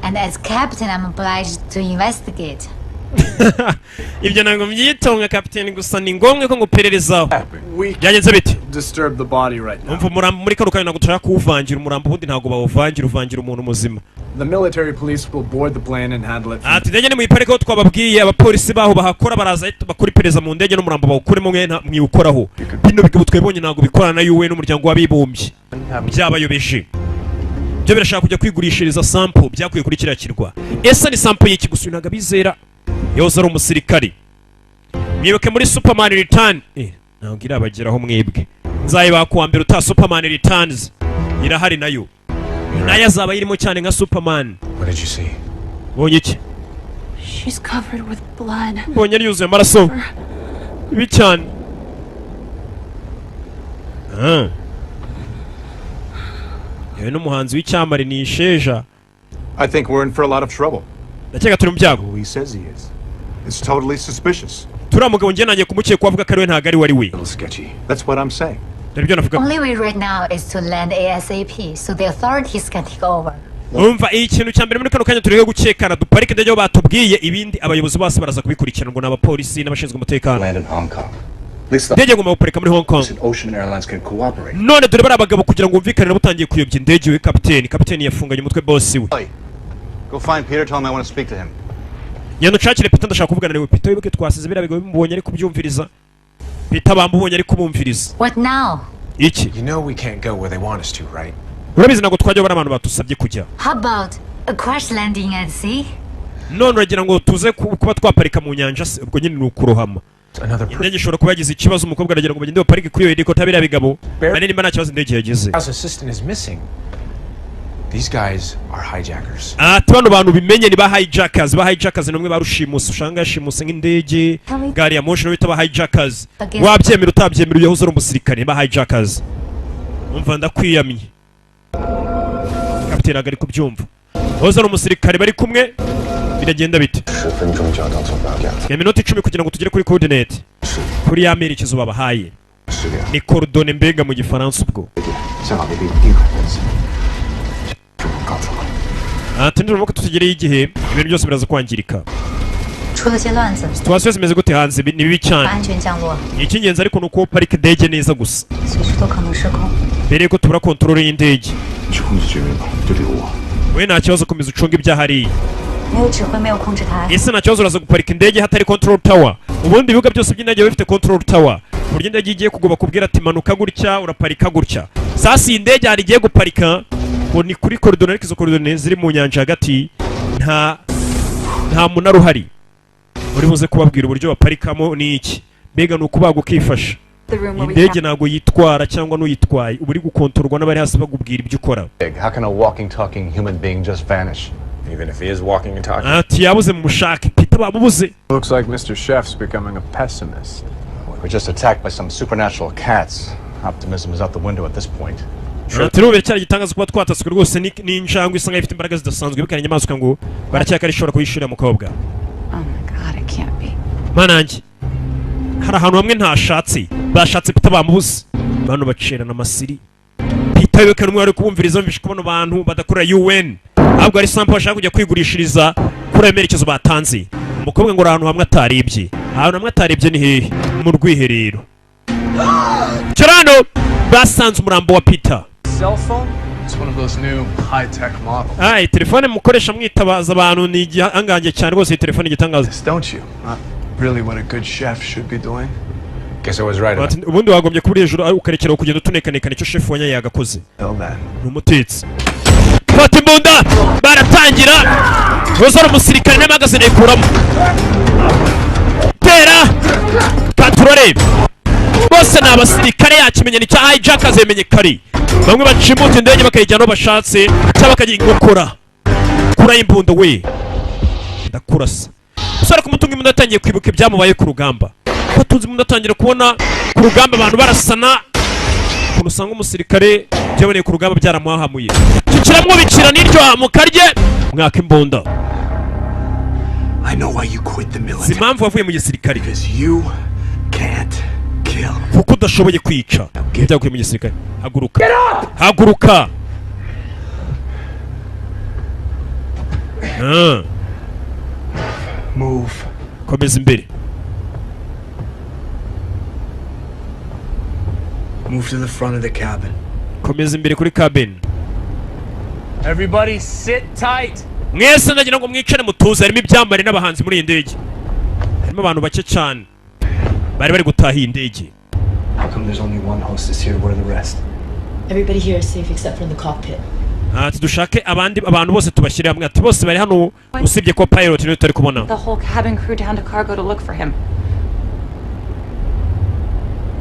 Speaker 6: And as captain I'm obliged to investigate.
Speaker 1: Ibyo nango myitonga captain gusa ni ngombwe ko ngupererezaho. Byagenze bite?
Speaker 10: disturb the body right now.
Speaker 1: muri kano kanya ntabwo dushaka kuwuvangira umurambo ubundi ntabwo bawuvangira uvangira umuntu muzima.
Speaker 10: The military police will board the plane and handle it.
Speaker 1: Ati ndege ni muyiparike aho twababwiye abapolisi baho bahakora baraza bakora iperereza mu ndege n'umurambo bawukuremo mwiyukoraho. Bino bigabo twebonye ntabwo bikorana na UN n'umuryango w'abibumbye. Byabayobeje. Byo birashaka kujya kwigurishiriza sample byakuye kuri kiriya kirwa. Ese ni sample y'iki gusa ntabwo bizera. Yoza ari umusirikari. Mwibuke muri Superman Return. Ntabwo irabageraho mwebwe. Nzayiba kuwa mbere uta Superman Returns. Irahari nayo. Nayo azaba yirimo cyane nka Superman.
Speaker 2: What did you see?
Speaker 1: Bonye iki?
Speaker 3: She's covered with blood.
Speaker 1: Bonye ari yuzuye amaraso. Ibi cyane. Yewe n'umuhanzi w'icyamare ni Sheja.
Speaker 7: I think we're in for a lot of trouble.
Speaker 1: Ndakeka turi mu byago.
Speaker 7: Who he says he is. It's totally suspicious.
Speaker 1: Turamugabo ngiye nanjye kumukeka avuga ko ari we ntago ari wari we.
Speaker 7: That's what I'm saying.
Speaker 6: Only way right now is to land ASAP so the authorities can take over.
Speaker 1: Umva ikintu cyambere muri kano kanya turiho gukekana duparike ndege batubwiye ibindi abayobozi bose baraza kubikurikirana ngo n'abapolisi n'abashinzwe umutekano. Ndege ngoma guparika muri Hong Kong. None dore bari abagabo kugira ngo umvikane butangiye kuyobya indege we kapiteni yafunganye umutwe boss we.
Speaker 2: Go find Peter, tell him I want to speak to him.
Speaker 1: Yano chakire Peter ndashaka kuvugana nawe Peter wibuke twasize bira bigabo bimubonye ari kubyumviriza. Peter bambubonye ari kubumviriza.
Speaker 6: What now?
Speaker 1: Iki?
Speaker 2: You know we can't go where they want us to, right?
Speaker 1: Urabizi nago twajya bari abantu batusabye kujya.
Speaker 6: How about a crash landing at sea?
Speaker 1: None uragira ngo tuze kuba twaparika mu nyanja ubwo nyine ni ukurohama. Indege ishobora kuba yagize ikibazo umukobwa aragira ngo bagende baparike kuri iyo helicopter bira bigabo. Bane nimba nta kibazo indege yagize.
Speaker 2: House assistant is missing. These guys are hijackers.
Speaker 1: Bano bantu bimenye ni ba hijackers nomwe barushimusa ushanga yashimuse nk'indege gari ya moshi no bita ba hijackers. Wabyemera utabyemera uyahoze ari umusirikare ba hijackers. Umva ndakwiyamye. Kapiteni agari kubyumva. Hoze ari umusirikare bari kumwe biragenda bite? Ya minota 10 kugira ngo tugere kuri coordinate. Kuri ya merekezo babahaye. Ni coordonnées mbega mu gifaransa ubwo. Tendera muko tutegereye igihe ibintu byose biraza kwangirika. Situation zimeze gute hanze ni bibi cyane. Ikingenzi ariko nuko parike ndege neza gusa. Bere ko tubura control y'indege. We nta kibazo komeza ucunga ibyahari. Ese nta kibazo uraza guparika indege hatari control tower. Ubundi ibibuga byose by'indege bifite control tower. Burya indege igiye kugoba kubwira ati manuka gutya uraparika gutya. Sasa indege hari igiye guparika ngo ni kuri koridoro ariko izo koridoro ziri mu nyanja hagati nta munara uhari. Uri buze kubabwira uburyo baparikamo ni iki. Mbega ni ukubaga ukifasha. Indege ntabwo yitwara cyangwa n'uyitwaye uba uri gukontorwa n'abari hasi bagubwira ibyo ukora.
Speaker 2: How can a walking talking human being just vanish? Even if he is walking and talking.
Speaker 1: Ati yabuze mu mushake Peter bamubuze.
Speaker 10: Looks like Mr. Chef's becoming a pessimist.
Speaker 2: We're just attacked by some supernatural cats. Optimism is out the window at this point.
Speaker 1: Turube cyari gitangaza kuba twataswe rwose ni injangwe isanga ifite imbaraga zidasanzwe bikanye inyamaswa ngo baracyaka rishobora kuyishura mukobwa.
Speaker 3: Oh my god, it can't be.
Speaker 1: Manange. Hari ahantu hamwe ntashatse bashatse Peter bamubuze. Bano bacerana amasiri. Peter we kanumwe ari kubumviriza mvishe kubona abantu badakorera UN. Ahubwo ari sample bashaka kujya kwigurishiriza kuri emerekezo batanze. Umukobwa ngo ahantu hamwe atarebye. Ahantu hamwe atarebye ni hehe? Mu rwiherero. Kirano basanze umurambo wa Peter.
Speaker 10: Cell phone? It's one of those new high-tech models.
Speaker 1: Telefone mukoresha mwitabaza abantu ni igihangange cyane rwose telefone gitangaza.
Speaker 10: Don't you? Not really what a good chef should be doing.
Speaker 2: Guess I was right.
Speaker 1: Ubundi wagombye kuburi hejuru ukarekera kugenda tunekanekana icyo chef wanya yagakoze. Numutetsi. Fata imbunda baratangira. Rozara umusirikare n'amagazine yikuramo. Tera katurore. Bose n'abasirikare yakimenye ni cya hijackers yemenye kari. Bamwe bacimuta indege bakayijyana bashatse cyangwa bakagira inkokora. Kura imbunda we. Ndakurasa. Usara kumutunga imbunda atangiye kwibuka ibyamubaye ku rugamba. Ko tuzi imbunda atangira kubona ku rugamba abantu barasana. Kuno usanga umusirikare byaboneye ku rugamba byaramuhahamuye. Kikiramwo bikira n'iryo mukarye mwaka imbunda.
Speaker 8: I know why you quit the military.
Speaker 1: Impamvu wavuye mu gisirikare.
Speaker 8: Because you can't kill.
Speaker 1: Kuko udashoboye kwica. Byaguye mu gisirikare. Haguruka. Haguruka.
Speaker 8: Move.
Speaker 1: Komeza imbere.
Speaker 10: Move to the front of the cabin.
Speaker 1: Komeza imbere kuri cabin.
Speaker 10: Everybody sit tight.
Speaker 1: Mwese ndagira ngo mwicare mutuze, harimo ibyambare n'abahanzi muri iyi ndege. Harimo abantu bake cyane bari gutaha iyi ndege.
Speaker 10: How come there's only one hostess here? Where are the rest?
Speaker 9: Everybody here is safe except for in the cockpit.
Speaker 1: Dushake abantu bose tubashyire hamwe, ati bose bari hano usibye ko pilot niwe turi kubona.
Speaker 3: The whole cabin crew down to cargo to look for him.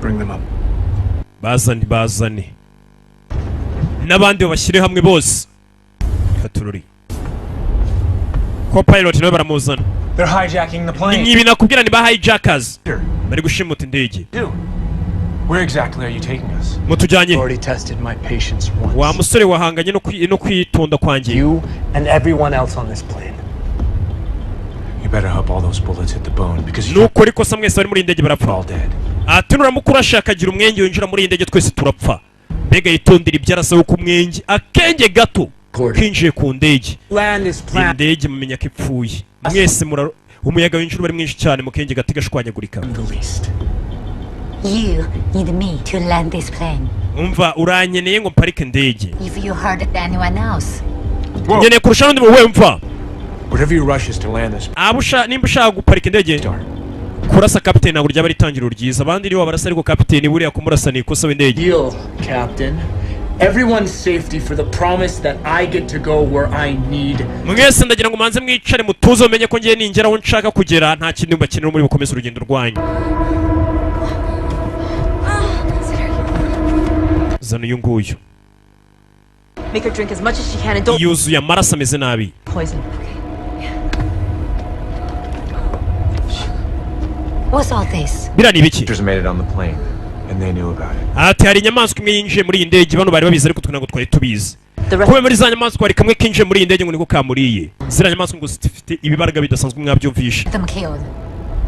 Speaker 10: Bring them up.
Speaker 1: Bazane n'abandi babashyire hamwe bose. Katururi ko pilot nawe baramuzana.
Speaker 2: They're hijacking the plane.
Speaker 1: Nibi nakubwira ni ba hijackers bari gushimuta indege.
Speaker 2: Where exactly are you taking us?
Speaker 1: Mutujanye.
Speaker 10: Already tested my patience once.
Speaker 1: Wa musore wahanganye no kwitonda kwanjye.
Speaker 10: You and everyone else on this plane.
Speaker 2: You better hope all those bullets hit the bone because
Speaker 1: nuko ariko sa mwese bari muri indege barapfa.
Speaker 2: All dead.
Speaker 1: Atunura mukuru ashaka agira umwenge winjira muri indege twese turapfa. Mbega yitondira ibyarasaba ku mwenge akenge gato kinjiye ku ndege. Indege mumenya ko ipfuye. Mwese umuyaga winjira bari mwinshi cyane mu kenge gati gashwanyagurika.
Speaker 6: You need me to land this plane.
Speaker 1: Umva uranyeneye ngo mparike indege.
Speaker 6: If you hurt anyone else.
Speaker 1: Nyeneye kurusha n'undi muwe mva.
Speaker 2: Whatever you rush is to land this.
Speaker 1: Nimba ushaka guparika indege. Kurasa captain ntabwo ryaba ritangiriro ryiza. Abandi nibo barasa ariko captain buriya kumurasa ni ikosa w'indege.
Speaker 10: Deal, captain. Everyone's safety for the promise that I get to go where I need.
Speaker 1: Mwese ndagira ngo manze mwicare mutuzo menye ko ngiye ningera aho nshaka kugera nta kindi mbakenera muri bukomeza urugendo rwanyu. Zana uyu nguyu.
Speaker 9: Make her drink as much as she can and don't
Speaker 1: yuzuye amaraso ameze nabi.
Speaker 9: Poison.
Speaker 6: What's all this?
Speaker 1: Bira ni ibiki?
Speaker 2: Just made it on the plane and they knew about it.
Speaker 1: Ati hari inyamaswa imwe yinjiye muri iyi ndege bano bari babizi ariko twe twari tubizi. Kuba muri za nyamaswa hari kamwe kinjiye muri iyi ndege ngo niko kamuriye. Zira nyamaswa ngo zifite ibibaraga bidasanzwe mwabyumvisha.
Speaker 6: Them killed.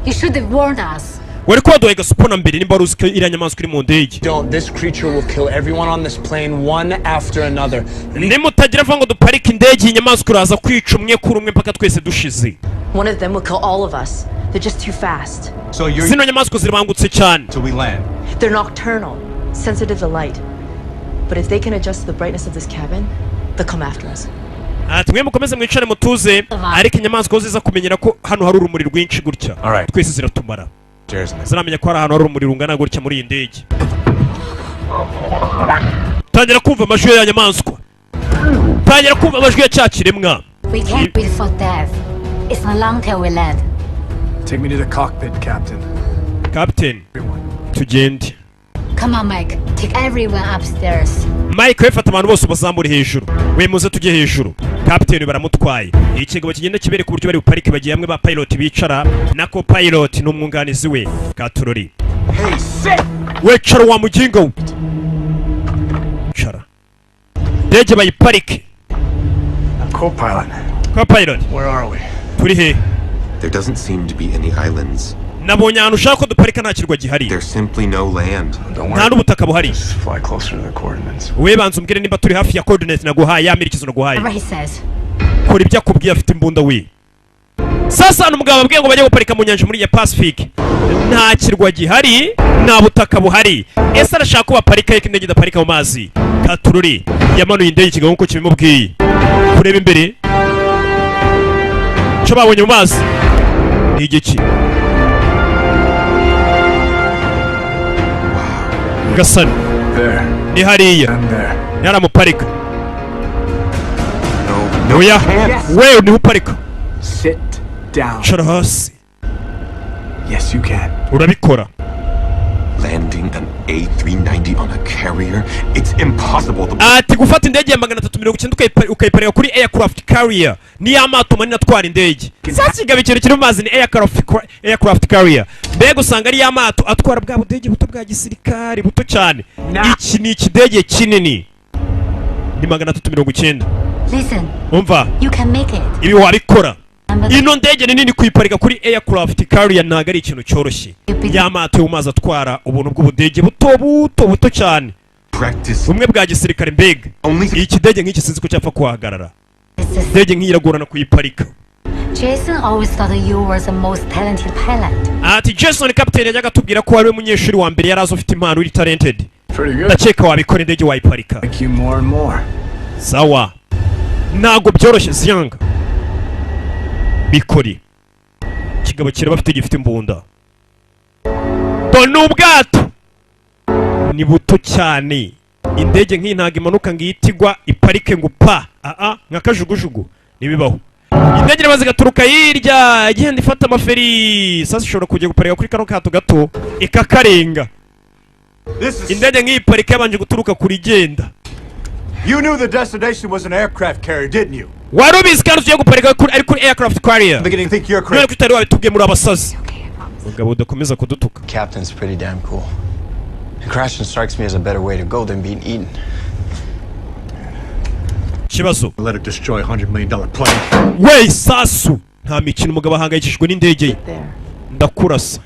Speaker 6: You should have warned us.
Speaker 1: Wari kwa doye gasupona mbere nimba ruzi ko iriya nyamaswa iri mu ndege.
Speaker 10: Don't. This creature will kill everyone on this plane one after another.
Speaker 1: Nimutagira vango duparika indege inyamaswa uraza kwica umwe kuri umwe mpaka twese dushize.
Speaker 9: One of them will kill all of us. They're just too fast.
Speaker 8: So you're
Speaker 1: Zino nyamaswa ziribangutse cyane.
Speaker 8: till we land.
Speaker 9: They're nocturnal, sensitive to light. But if they can adjust the brightness of this cabin, they'll come after us.
Speaker 1: Ati mwe mukomeze mwicare mutuze ariko inyamaswa ziza kumenyera ko hano hari urumuri rwinshi gutya. Twese ziratumara. Ziramenya ko hari ahantu hari urumuri rungana gutya muri iyi ndege. Tangira kumva amajwi ya nyamaswa. Tangira kumva amajwi ya cya kiremwa.
Speaker 6: We can't wait for death. It's not long till we land.
Speaker 10: Take me to the cockpit, Captain.
Speaker 1: Captain. Tugende.
Speaker 6: Come on, Mike. Take everyone upstairs.
Speaker 1: Mike wefata abantu bose bazamura hejuru. We muze tujye hejuru. Captain baramutwaye. Ikigabo kigenda kibere ku buryo bari buparike bagiye hamwe ba pilot bicara na co pilot n'umwunganizi we Katurori.
Speaker 8: Hey, sit.
Speaker 1: We cara wa muginga we. Cara. Ndege bayiparike.
Speaker 10: Co-pilot.
Speaker 1: Co-pilot.
Speaker 10: Where are we?
Speaker 1: Turi he?
Speaker 8: There doesn't seem to be any islands.
Speaker 1: Nabonye ahantu ushaka ko duparika nta kirwa gihari.
Speaker 8: There's simply no land.
Speaker 1: Nta n'ubutaka buhari.
Speaker 10: Just fly closer to the coordinates.
Speaker 1: We banza umbwire nimba turi hafi ya coordinate naguhaye amerekezo naguhaye.
Speaker 6: Whatever he says.
Speaker 1: Kora ibyo akubwiye afite imbunda we. Sasa n'umugabo abwiye ngo bajye guparika mu nyanja muri ya Pacific. Nta kirwa gihari, nta butaka buhari. Ese arashaka ko baparika yeke indege idaparika mu mazi. Katururi yamanuye indege ikigabo nkuko kibimubwiye. Kureba imbere. Cyo babonye mu mazi. Ni igiki? Gasani. Ni hariya. Yaramuparika. Oya. Wewe ni uparika.
Speaker 10: Sit down.
Speaker 1: Cara hasi.
Speaker 10: Yes, you can.
Speaker 1: Urabikora.
Speaker 8: Landing an A390 on a carrier? It's impossible.
Speaker 1: Ati gufata indege ya 390 ukayiparika kuri aircraft carrier. Ni amato manini atwara indege. Sasa igabikira kiri mu mazi ni aircraft carrier. Mbega usanga ari amato atwara bwa budege buto bwa gisirikare buto cyane. Iki ni ikidege kinini. Ni 390.
Speaker 6: Listen.
Speaker 1: Umva.
Speaker 6: You can make it.
Speaker 1: Ibi wabikora. Ino ndege ni nini kuyiparika kuri aircraft carrier ntago ari ikintu cyoroshye. Yamato yo mazi atwara ubuntu bw'ubudege buto cyane. Umwe bwa gisirikare mbega. Ikidege nk'iki sinzi ko cyapfa kuhagarara. Ndege nk'iragorana kuyiparika.
Speaker 6: Jason always thought you were the most talented pilot.
Speaker 1: Ati Jason captain yajyaga tubwira ko ari we munyeshuri wa mbere yarazo ufite impano iri talented. ndakeka wabikora indege wayiparika. Sawa, ntabwo byoroshye Ziyanga, bikori. Ikigabo kiraba afite gifite imbunda. Dore ubwato ni buto cyane, indege nk'iyi ntabwo imanuka ngo iyitigwa iparike ngo pa nka kajugujugu nibibaho. Indege irabaza igaturuka hirya igenda ifata amaferi, sasa ishobora kujya guparika kuri kano kato gato ikakarenga. Indege nk'iyi parike yabanje guturuka kuri igenda.
Speaker 7: You knew the destination was an aircraft carrier, didn't you?
Speaker 1: Warubizi kandi ugiye guparika kuri aircraft carrier.
Speaker 7: I'm beginning to think you're crazy.
Speaker 1: None kutari wabitubwiye muri abasazi. Mugabo udakomeza kudutuka.
Speaker 11: Captain's pretty damn cool. Crashing strikes me as a better way to go than being eaten.
Speaker 1: Kibazo.
Speaker 7: Let it destroy $100 million plane.
Speaker 1: Wey sasu. Nta mikino umugabo ahangayikishijwe n'indege ye. Ndakurasa.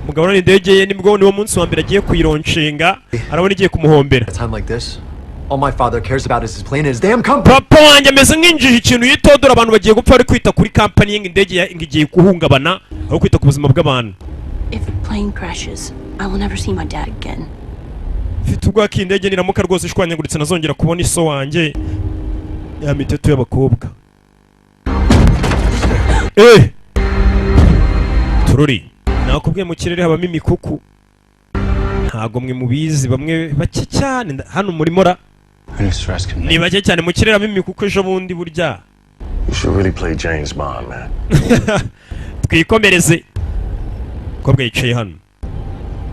Speaker 1: Umugabo n'indege ye nibwo niwo munsi wa mbere agiye kuyironshinga, arabona igiye kumuhombera.
Speaker 12: Time like this, all my father cares about is his plane and his damn company.
Speaker 1: Papa wanjye ameze nk'injiji ikintu yitodora abantu bagiye gupfa ari kwita kuri company y'indege igiye guhungabana aho kwita ku buzima bw'abantu.
Speaker 13: If the plane crashes, I will never see my dad again.
Speaker 1: Mfite ubwoba ko indege niramuka rwose ishwanyaguritse nazongera kubona iso wanjye. Ya miteto y'abakobwa. Tururi. Nakubwiye mu kirere habamo imikuku. Ntago mwe mubizi bamwe bake cyane hano muri mora. Ni bake cyane mu kirere habamo imikuku ejo bundi burya.
Speaker 4: You should really play James Bond, man.
Speaker 1: Twikomereze. Kobwa yicaye hano.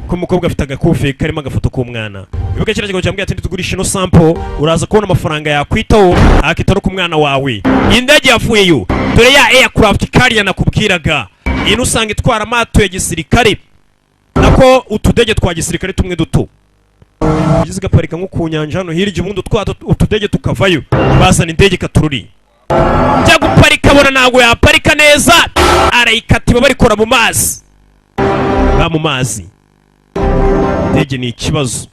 Speaker 1: Ko umukobwa afite agakufi karimo agafoto k'umwana. Ibuka kira kigo cyambwiye ati tugurisha no sample uraza kubona amafaranga yakwitaho akitaro ku mwana wawe. Indege yafuye yo. Dore ya aircraft carrier nakubwiraga. Ino usanga itwara amato ya gisirikare. Nako utudege twa gisirikare tumwe duto. Ugize gaparika nko ku nyanja hano hirya umuntu twa utudege tukavayo. Bazana indege katururi. Njya guparika bona ntago yaparika neza. Arayikatiba barikora mu mazi. Mu mazi. Indege ni ikibazo.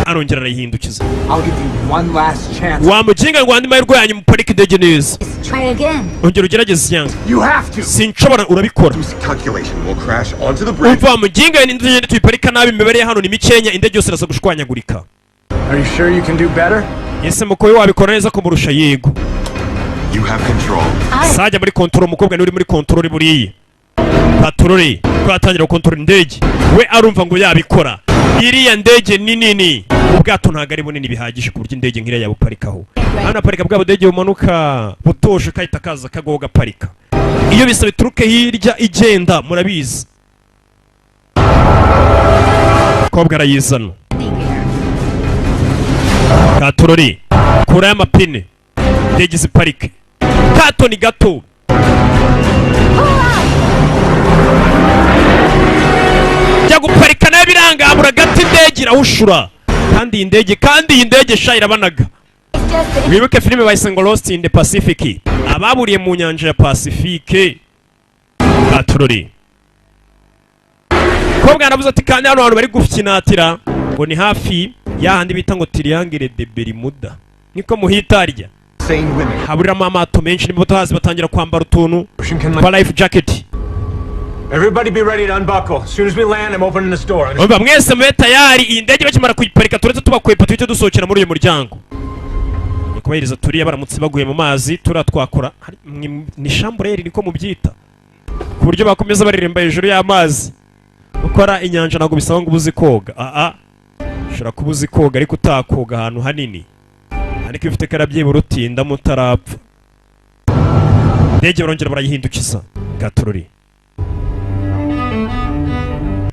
Speaker 1: Arongera arayihindukiza.
Speaker 12: I'll give you one last chance.
Speaker 1: Wamujinga ngo andi mahirwe yanyu muparike indege neza.
Speaker 6: Try again.
Speaker 1: Ongera ugerageze Yang.
Speaker 12: You have to.
Speaker 1: Sinshobora urabikora.
Speaker 8: Calculation will crash onto the bridge.
Speaker 1: Umva mujinga ni indege tuyiparika nabi imibare ya hano ni mikenya indege yose iraza gushwanyagurika.
Speaker 12: Are you sure you can do better?
Speaker 1: Yese mukoye wabikora neza ko murusha yego.
Speaker 8: You have control.
Speaker 1: Sajya muri control umukobwa ni uri muri control buriye. Patroli twatangira control indege. We arumva ngo yabikora. Iriya ndege ni nini. Ubwato ntago ari bunini bihagije ku buryo indege nkiriya yabuparikaho. Hano parika bwa budege bumanuka butoshe kahita kaza kagoga parika. Iyo bisa bituruke hirya igenda murabizi. Kobwa arayizana. Patroli kura y'amapine. Indege ziparike. Kato ni gato. Jya guparika n'abirangabura gati indege irawushura kandi iyi ndege sha irabanaga. Wibuke filime bayise ngo Lost in the Pacific, ababuriye mu nyanja ya Pacifique. Patroli kobwa nabuze ati kandi hano abantu bari gufinatira ngo ni hafi yahandi bita ngo Triangle de Bermuda niko muhitarya. Haburamo amato menshi n'imoto hazi batangira kwambara utuntu kwa life jacket.
Speaker 12: Everybody be ready to unbuckle. As soon as we land, I'm opening this door.
Speaker 1: Umva mwese mwe tayari iyi ndege bakimara kuyiparika turetse tubakwepa tuhite dusohokera muri uyu muryango. Kubahiriza turiya baramutse baguye mu mazi turatwakora ni chambrere niko mubyita. Ku buryo bakomeza baririmba hejuru y'amazi. Ukora inyanja nago bisaba ngo ubuzi koga. Ushobora kubuzi koga ariko utakoga ahantu hanini. Ariko ifite karabye burutinda mutarapfa. Ndege barongera barayihindukiza. Gatururi.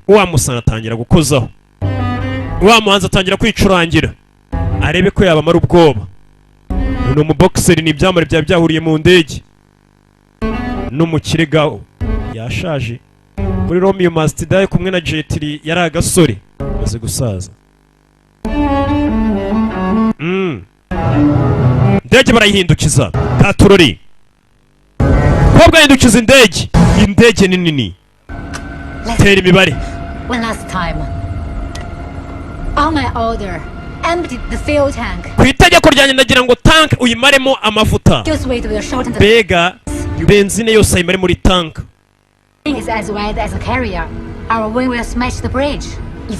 Speaker 1: Wa musana atangira gukozaho. Wa muhanzi atangira kwicurangira. Arebe ko yaba mara ubwoba. Uno mu boxer ni ibyamare bya byahuriye mu ndege. No mu kiregaho yashaje. Muri Romeo Must Die kumwe na Jetri yari agasore maze gusaza. Ndege barayihindukiza. Patroli. Kobwa hindukiza indege. Indege ni nini. Tera imibare.
Speaker 6: One last time. On my order, empty the fuel tank.
Speaker 1: Kwitegeko ryanjye ndagira ngo tank uyimaremo amavuta. Bega benzine yose ayimare muri tank.
Speaker 6: Is as wide as a carrier. Our wing will smash the bridge.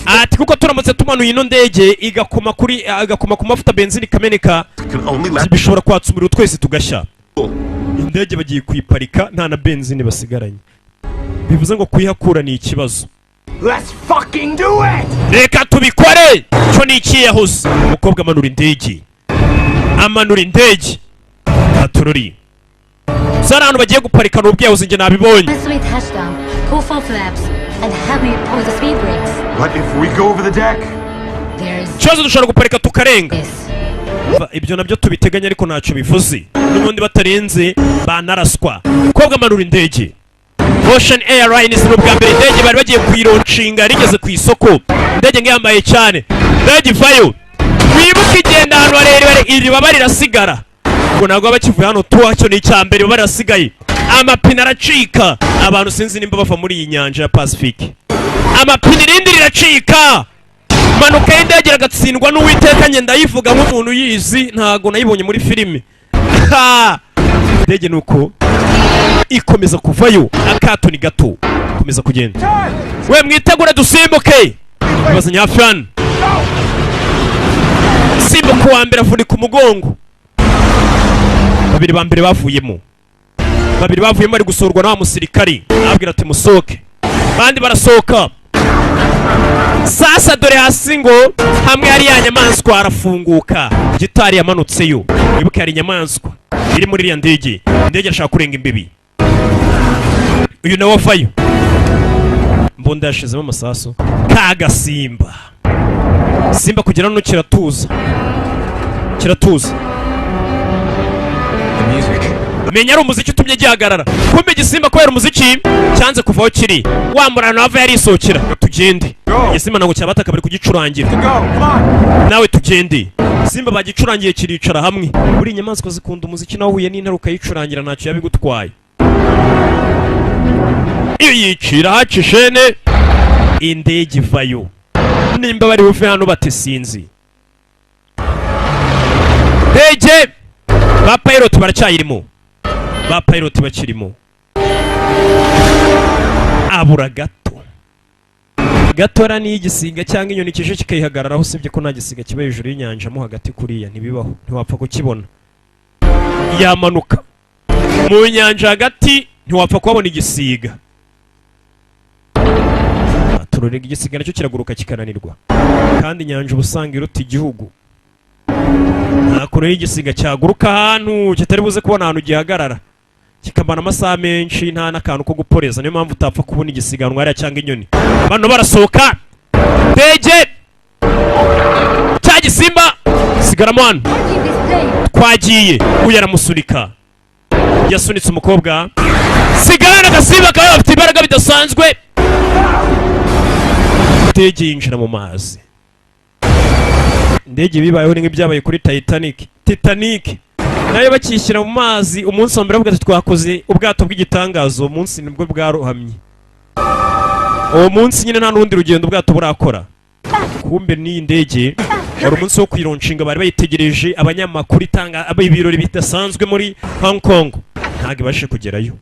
Speaker 1: ati kuko turamutse tumanuye ino ndege igakoma ku mafuta benzini ikameneka bishobora kwatsa umuriro twese tugashya. Indege bagiye kuyiparika nta na benzini basigaranye, bivuze ngo kuyihakura ni ikibazo.
Speaker 12: Let's fucking do it!
Speaker 1: Reka tubikore. Cyo ni ikiyahuze. Umukobwa amanura indege atururi zara hano bagiye guparika n'ubwiyahuze nge nabibonye.
Speaker 8: What if we go over the deck?
Speaker 1: Cyozo dushobora guparika tukarenga. Ibyo nabyo tubiteganya ariko ntacyo bivuze. N'ubundi batarenze banaraswa. Umukobwa amanura indege. Ocean Airlines ni ubwa mbere indege bari bagiye kuyironcinga rigeze ku isoko. Indege ngiyambaye cyane. Indege ivayo. Wibuke igenda hano harere iri baba rirasigara. Ngo nagwa bakivuye hano tuwacyo ni icyambere baba rasigaye. Amapine aracika. Abantu sinzi nimba bava muri iyi nyanja ya Pacific. Amapine irindi riracika. Manuka y'indege iragatsindwa n'Uwiteka ngenda yivuga nk'umuntu yizi, ntago nayibonye muri filime. Indege nuko ikomeza kuvayo, akato ni gato komeza kugenda. We mwitegura dusimbuke. Baza nyafyan. Simbuka wa mbere avunika umugongo. Babiri ba mbere bavuyemo ari gusorwa na musirikari. Abwira ati musoke. Bandi barasoka. Sasa dore hasi ngo hamwe hari ya nyamaswa arafunguka. Gitari yamanutseyo. Wibuke hari nyamaswa iri muri iriya ndege. Indege ashaka kurenga imbibi. Uyu nawe avayo. Mbonda yashizemo amasaso. Kagasimba. Simba kugera no kiratuza. Menya ari umuziki utumye gihagarara. Kumbe gisimba kubera umuziki cyanze kuvaho kiri. Wa murano ava yari isokera. Tugende. Gisimba nago cyabataka bari kugicurangira. Nawe tugende. Simba bagicurangiye kiricara hamwe. Buri nyamaswa zikunda umuziki nawe huye n'intaruka yicurangira ntacyo yabigutwaye. Iyo yicira hacishene indege ivayo. Nimba bari buve hano batesinzi. Ndege ba pilot baracyayirimo. Ba pilot bakirimo. Abura gatora ni igisiga cyangwa inyoni kije kikayihagararaho, usibye ko nta gisiga kiba hejuru y'inyanja mo hagati kuriya ntibibaho, ntiwapfa kukibona. Yamanuka mu nyanja hagati ntiwapfa kubona igisiga. Tururega igisiga nacyo kiraguruka kikananirwa, kandi inyanja ubusanga iruta igihugu. Nakure igisiga cyaguruka ahantu kitari buze kubona ahantu gihagarara, kikamana amasaha menshi nta n'akantu ko guporeza. Niyo mpamvu utapfa kubona igisiganwa hariya cyangwa inyoni. Bano barasohoka. Ndege cya gisimba sigaramo hano. Twagiye. Uyu aramusunika. Yasunitse umukobwa. Sigana agasimba kawe afite imbaraga bidasanzwe. Ndege yinjira mu mazi. Ndege bibayeho nk'ibyabaye kuri Titanic. Nayo bakishyira mu mazi umunsi wa mbere bavuga ati twakoze ubwato bw'igitangazo. Uwo munsi nibwo bwarohamye. Uwo munsi nyine nta n'undi rugendo ubwato burakora. Kumbe ni indege wari umunsi wo kwironshinga bari bayitegereje abanyamakuru itanga ibirori bidasanzwe muri Hong Kong. Ntabwo ibashe kugerayo.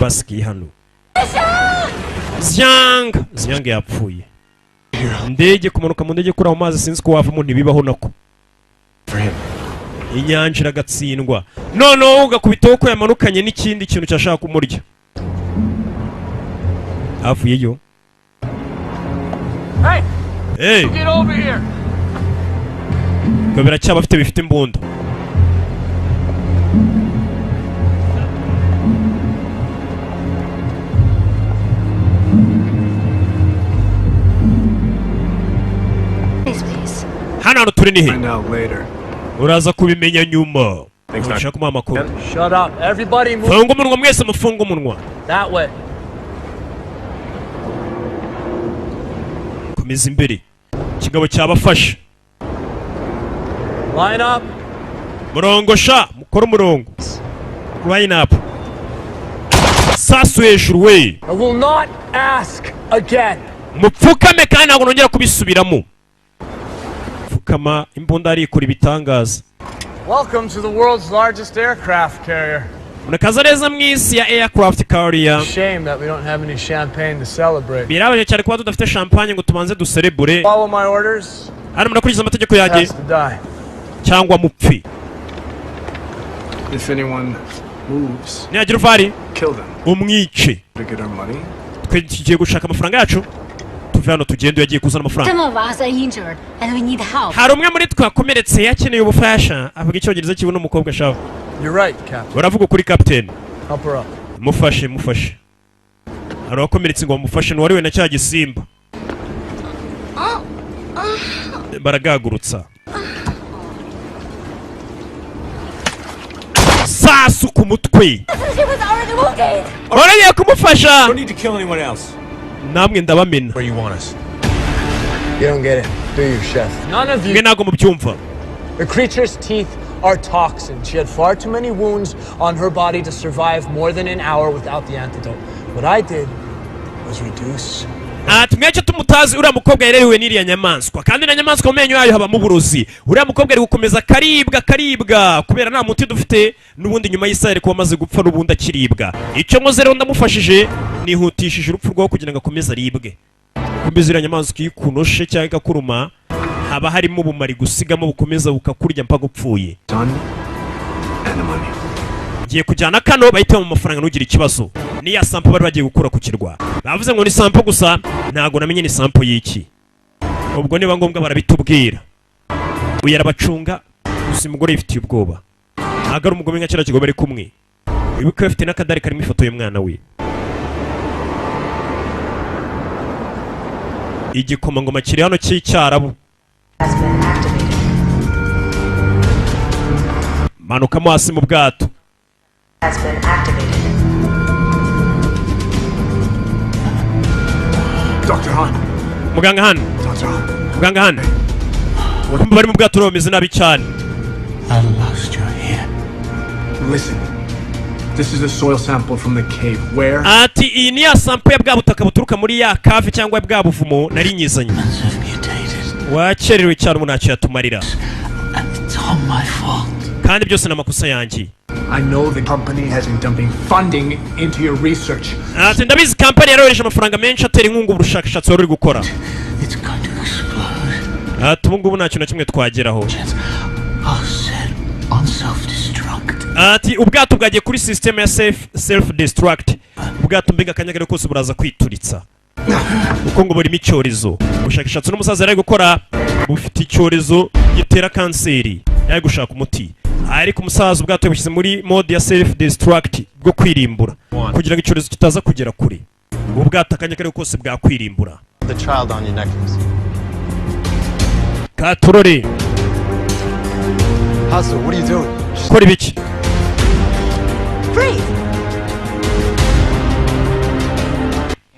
Speaker 1: Baski hano. Zyang yapfuye. Indege kumanuka mu ndege kuri aho mazi sinzi ko wavamo ntibibaho nako. Inyanja iragatsindwa. Noneho ugakubitaho ko yamanukanye n'ikindi kintu cyashaka kumurya. Avuyeyo. Hey! Get over here. Kabira cyaba bifite imbunda. Hano turi ni he? Uraza kubimenya nyuma. Nshaka kuma amakuru.
Speaker 10: Shut up. Everybody move.
Speaker 1: Funga umunwa mwese mufunga umunwa.
Speaker 10: That way.
Speaker 1: Komeza imbere. Kigabo cyabafasha.
Speaker 10: Line up.
Speaker 1: Murongo sha, mukora umurongo. Line up. Sasu hejuru we.
Speaker 10: I will not ask again.
Speaker 1: Mupfukame kandi ntabwo nongera kubisubiramo. Kama imbunda ari kuri bitangaza.
Speaker 10: Welcome to the world's largest aircraft carrier.
Speaker 1: Unakaza neza mwisi ya aircraft carrier.
Speaker 10: Shame that we don't have any champagne to celebrate.
Speaker 1: Birabaje cyane kuba tudafite champagne ngo tubanze duserebure.
Speaker 10: Follow my orders.
Speaker 1: Ari mnakurikiza amategeko yanjye. Cyangwa mupfi.
Speaker 14: If anyone moves,
Speaker 1: nihagira uvari
Speaker 14: kill them.
Speaker 1: Umwice.
Speaker 14: To get our money.
Speaker 1: Twe tugiye gushaka amafaranga yacu. Tuve hano tugende yagiye kuzana amafaranga.
Speaker 6: Some of us are injured and we need help.
Speaker 1: Hari umwe muri twakomeretse yakeneye ubufasha. Avuga icyongereza kibuno umukobwa shaho.
Speaker 10: You're right, Captain.
Speaker 1: Uravuga kuri Captain.
Speaker 10: Help her up.
Speaker 1: Mufashe. Hari wakomeretse ngo bamufashe n'uwariwe na cya gisimba. Baragagurutsa. Sasu ku mutwe. Oraya kumufasha.
Speaker 12: Don't need to kill anyone else.
Speaker 1: Namwe ndabamena.
Speaker 12: Where you want us?
Speaker 10: You don't get it, do you, Chef? None of you.
Speaker 1: Mwe nago mubyumva.
Speaker 10: The creature's teeth are toxin. She had far too many wounds on her body to survive more than an hour without the antidote. What I did was reduce.
Speaker 1: Mwece tumutazi uriya mukobwa yarerewe n'iriya nyamaswa kandi na nyamaswa mu menyo yayo habamo uburozi. Uriya mukobwa ari gukomeza karibwa kubera nta muti dufite n'ubundi nyuma y'isaha ari kuba amaze gupfa n'ubundi akiribwa. Icyo nkoze rero ndamufashije nihutishije urupfu rwaho kugira ngo akomeze aribwe. Kumbiza iriya nyamaswa ikunoshe cyangwa ikakuruma haba harimo ubumari gusigamo bukomeza bukakurya mpaka upfuye. Ngiye kujyana kano bahita mu mafaranga nugira ikibazo. Ni ya sample bari bagiye gukura ku kirwa. Bavuze ngo ni sample gusa ntago namenye ni sample y'iki. Ubwo niba ngombwa barabitubwira. Uyara bacunga gusa umugore yifitiye ubwoba. Ntago ari umugome nka kira kigo bari kumwe. Wibuke afite n'akadari karimo ifoto y'umwana we. Igikomangoma kiri hano cy'icyarabu. Manukamo hasi mu bwato.
Speaker 14: Dr. Han.
Speaker 1: Muganga Han. Muganga Han. Kumba bari mu bwato bameze nabi cyane.
Speaker 14: I lost you here. Listen. This is a soil sample from the cave. Where?
Speaker 1: Ati iyi ni ya sample ya bwa butaka buturuka muri ya cave cyangwa bwa buvumo nari nyizanye. Wakerewe cyane umuntu yatumarira.
Speaker 14: It's all my fault.
Speaker 1: Kandi byose n'amakosa yanjye.
Speaker 14: I know the company has been dumping funding into your research.
Speaker 1: Ati ndabizi company yarohereje amafaranga menshi atera inkunga ubushakashatsi wari gukora.
Speaker 14: It's going to explode.
Speaker 1: Ati ubu ngubu nta kintu na kimwe twageraho.
Speaker 14: I'll set on self-destruct.
Speaker 1: Ati ubwato bwagiye kuri system ya self-destruct. Ubwato mbega akanyagare kose buraza kwituritsa. Uko ngo burimo icyorezo. Ubushakashatsi n'umusaza yari gukora bufite icyorezo gitera kanseri. Yari gushaka umuti. Ariko umusaza ubwato bushyize muri mode ya self-destruct bwo kwirimbura kugira ngo icyorezo kitaza kugera kure. Ubwato akanyagare kose bwakwirimbura.
Speaker 11: The child on your necklace.
Speaker 1: Katurore.
Speaker 11: Hustle, what are you doing?
Speaker 1: Kora ibiki?
Speaker 9: Breathe.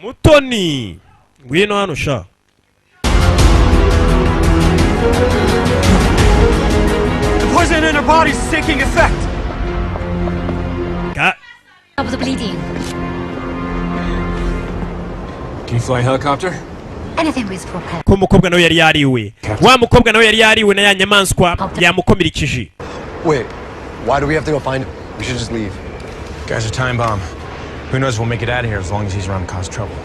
Speaker 1: Mutoni. Ngwino hano sha.
Speaker 12: The poison in her body is taking effect.
Speaker 6: Stop the bleeding.
Speaker 12: Can you fly a helicopter?
Speaker 6: Anything with propeller.
Speaker 1: Ko mukobwa nawe yari yariwe. Wa mukobwa nawe yari yariwe na ya nyamaswa yamukomirikije.
Speaker 11: Wait, why do we have to go find him? We should just leave.
Speaker 12: Guy's a time bomb. Who knows if we'll make it out of here as long as he's around to cause trouble.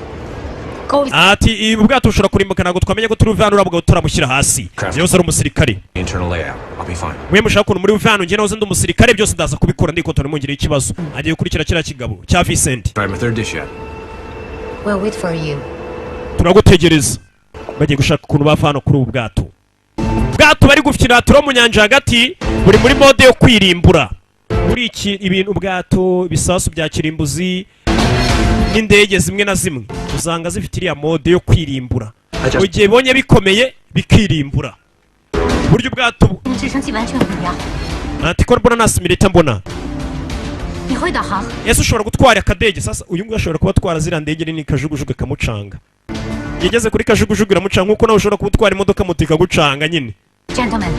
Speaker 1: Ati ubwato bushobora kurimbuka ntabwo twamenye ko turi vano urabwo turamushyira hasi. Byose ari umusirikare.
Speaker 12: Internal layout. I'll be fine.
Speaker 1: Mwe mushaka kuntu muri vano nge nazo ndi umusirikare byose ndaza kubikora ndiko tone mungire ikibazo. Agiye gukurikira kira kigabo cya Vincent.
Speaker 12: Try my third dish yet.
Speaker 6: We'll wait for you.
Speaker 1: Turagutegereza. Bagiye gushaka kuntu bavano kuri ubu bwato. Bwato bari gufitira turo mu nyanja hagati buri muri mode yo kwirimbura. Muri iki ibintu ubwato bisasu bya kirimbuzi n'indege zimwe na zimwe uzanga zifitiriya mode yo kwirimbura. Ugiye bonye bikomeye bikirimbura. Buryo bwato ati ko mbona nasimilita mbona. Yesu ushobora gutwara akadege sasa uyu nguyu ashobora kuba atwara zira ndege nini kajugujugu kamucanga. Yigeze kuri kajugujugu iramucanga nkuko nawe ushobora gutwara imodoka mutika gucanga nyine.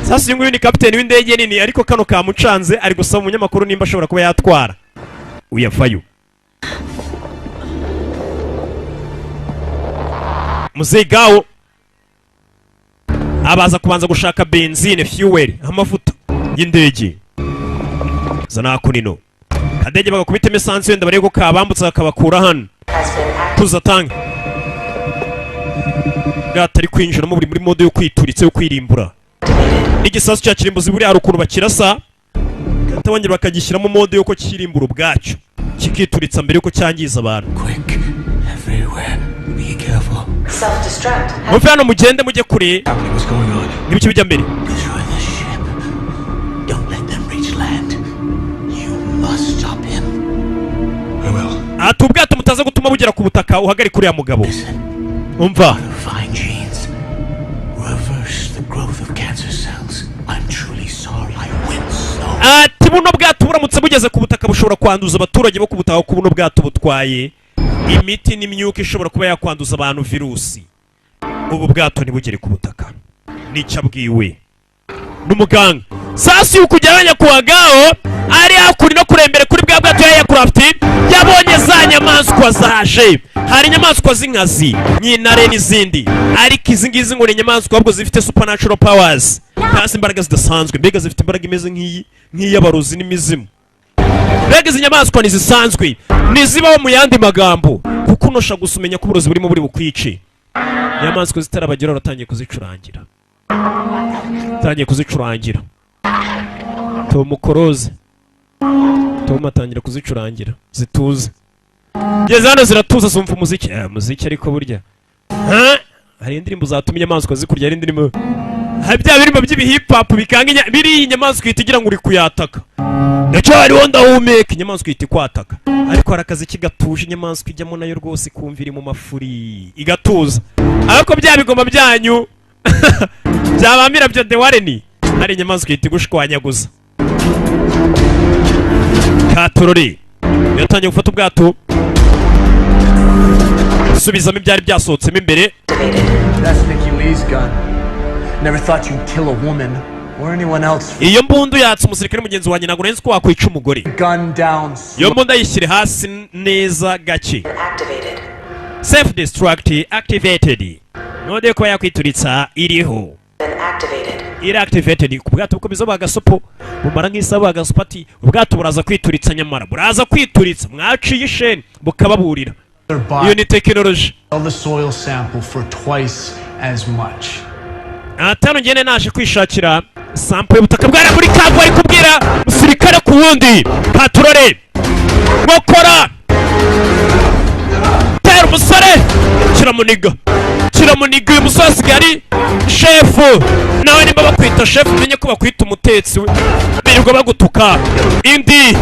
Speaker 1: Sasa uyu nguyu ni kapiteni w'indege nini ariko kano kamucanze ari gusaba umunyamakuru nimba ashobora kuba yatwara. Uyavayo. Muzegawo abaza kubanza gushaka benzine fuel amavuta y'indege zana kunino Kadege bagakubita imisanzu wenda barebe ko kabambutsa bakabakura hano. Tuzatanga. Gatari kwinjiramo buri muri mode yo kwituritse yo kwirimbura. Igisasu cya kirimbuzi buri harukuru bakirasa. Gatabongera bakagishyiramo mode yo ko kirimbura ubwacyo. Kikituritsa mbere yuko cyangiza abantu.
Speaker 14: Quick, everywhere. Be careful.
Speaker 3: Self-destruct.
Speaker 1: Muve hano mugende mujye kure.
Speaker 14: What's going on?
Speaker 1: Nibiki bijya mbere.
Speaker 14: Destroy the ship. Don't let them reach land. You must stop him. I will.
Speaker 1: Ati ubwato mutaza gutuma bugera ku butaka uhagarika uriya mugabo. Umva.
Speaker 14: Fine genes. Reverse the growth of cancer cells. I'm truly sorry. I went slow.
Speaker 1: Ati buno bwato buramutse bugeze ku butaka bushobora kwanduza abaturage bo ku butaka ku buno bwato butwaye imiti n'imyuka ishobora kuba yakwanduza abantu virusi. Ubu bwato ntibugere ku butaka. Nicabwiwe n'umuganga. Sasi ukujyanya kuwagao ari akuri no kurembere kuri bwa bwato ya craft yabonye za nyamaswa zaje. Hari nyamaswa z'inkazi nyinare n'izindi ariko izi ngizi ngo ni nyamaswa ahubwo zifite supernatural powers. Pasi imbaraga zidasanzwe mbega zifite imbaraga imeze nk'iy'abarozi n'imizimu. Mbega izi nyamaswa ntizisanzwe ntizibaho mu yandi magambo kuko unosha gusumenya ko uburozi burimo buri bukwice. Nyamaswa zitarabagera uratangiye kuzicurangira. Tom Cruise. Tom atangira kuzicurangira zituze. Ngeze hano ziratuza zumva umuziki. Muziki ariko burya. Hari indirimbo zatuma inyamaswa zikurya ari indirimbo. Hari bya birimo by'ibi hip hop bikanga biri inyamaswa itigira ngo uri kuyataka. Ndacyari wonda humeka inyamaswa iti kwataka. Ariko harakazi kigatuje inyamaswa ijyamo nayo rwose kumvira mu mafuri igatuza. Ariko bya bigoma byanyu byabamira byo de wareni. Hari inyamaswa iti gushwanyaguza. Katorore yatangiye gufata ubwato subizamo ibyari byasohotsemo imbere.
Speaker 10: That's Nicky Lee's gun. Never thought you'd kill a woman or anyone else.
Speaker 1: Iyo mbundu yatse umusirikare mugenzi wanjye ntabwo nzi ko wakwica umugore.
Speaker 10: Gun down.
Speaker 1: Iyo mbundu ayishyire hasi neza gake. Self destruct activated. Node ko yakwituritsa iriho. Activated ku bwato bukomeza bagasopo bumara nk'isaba bagasopati ubwato buraza kwituritsa nyamara buraza kwituritsa mwaciye isheni bukababurira. Iyo ni technology.
Speaker 14: The soil sample for twice as much.
Speaker 1: Atano ngene naje kwishakira sample y'ubutaka bwara muri kago ari kubwira musirikare ku wundi patrole mokora tera umusore kiramuniga uyu musore asigaye shefu nawe nimba bakwita shefu umenye ko bakwita umutetsi we birirwa bagutuka indi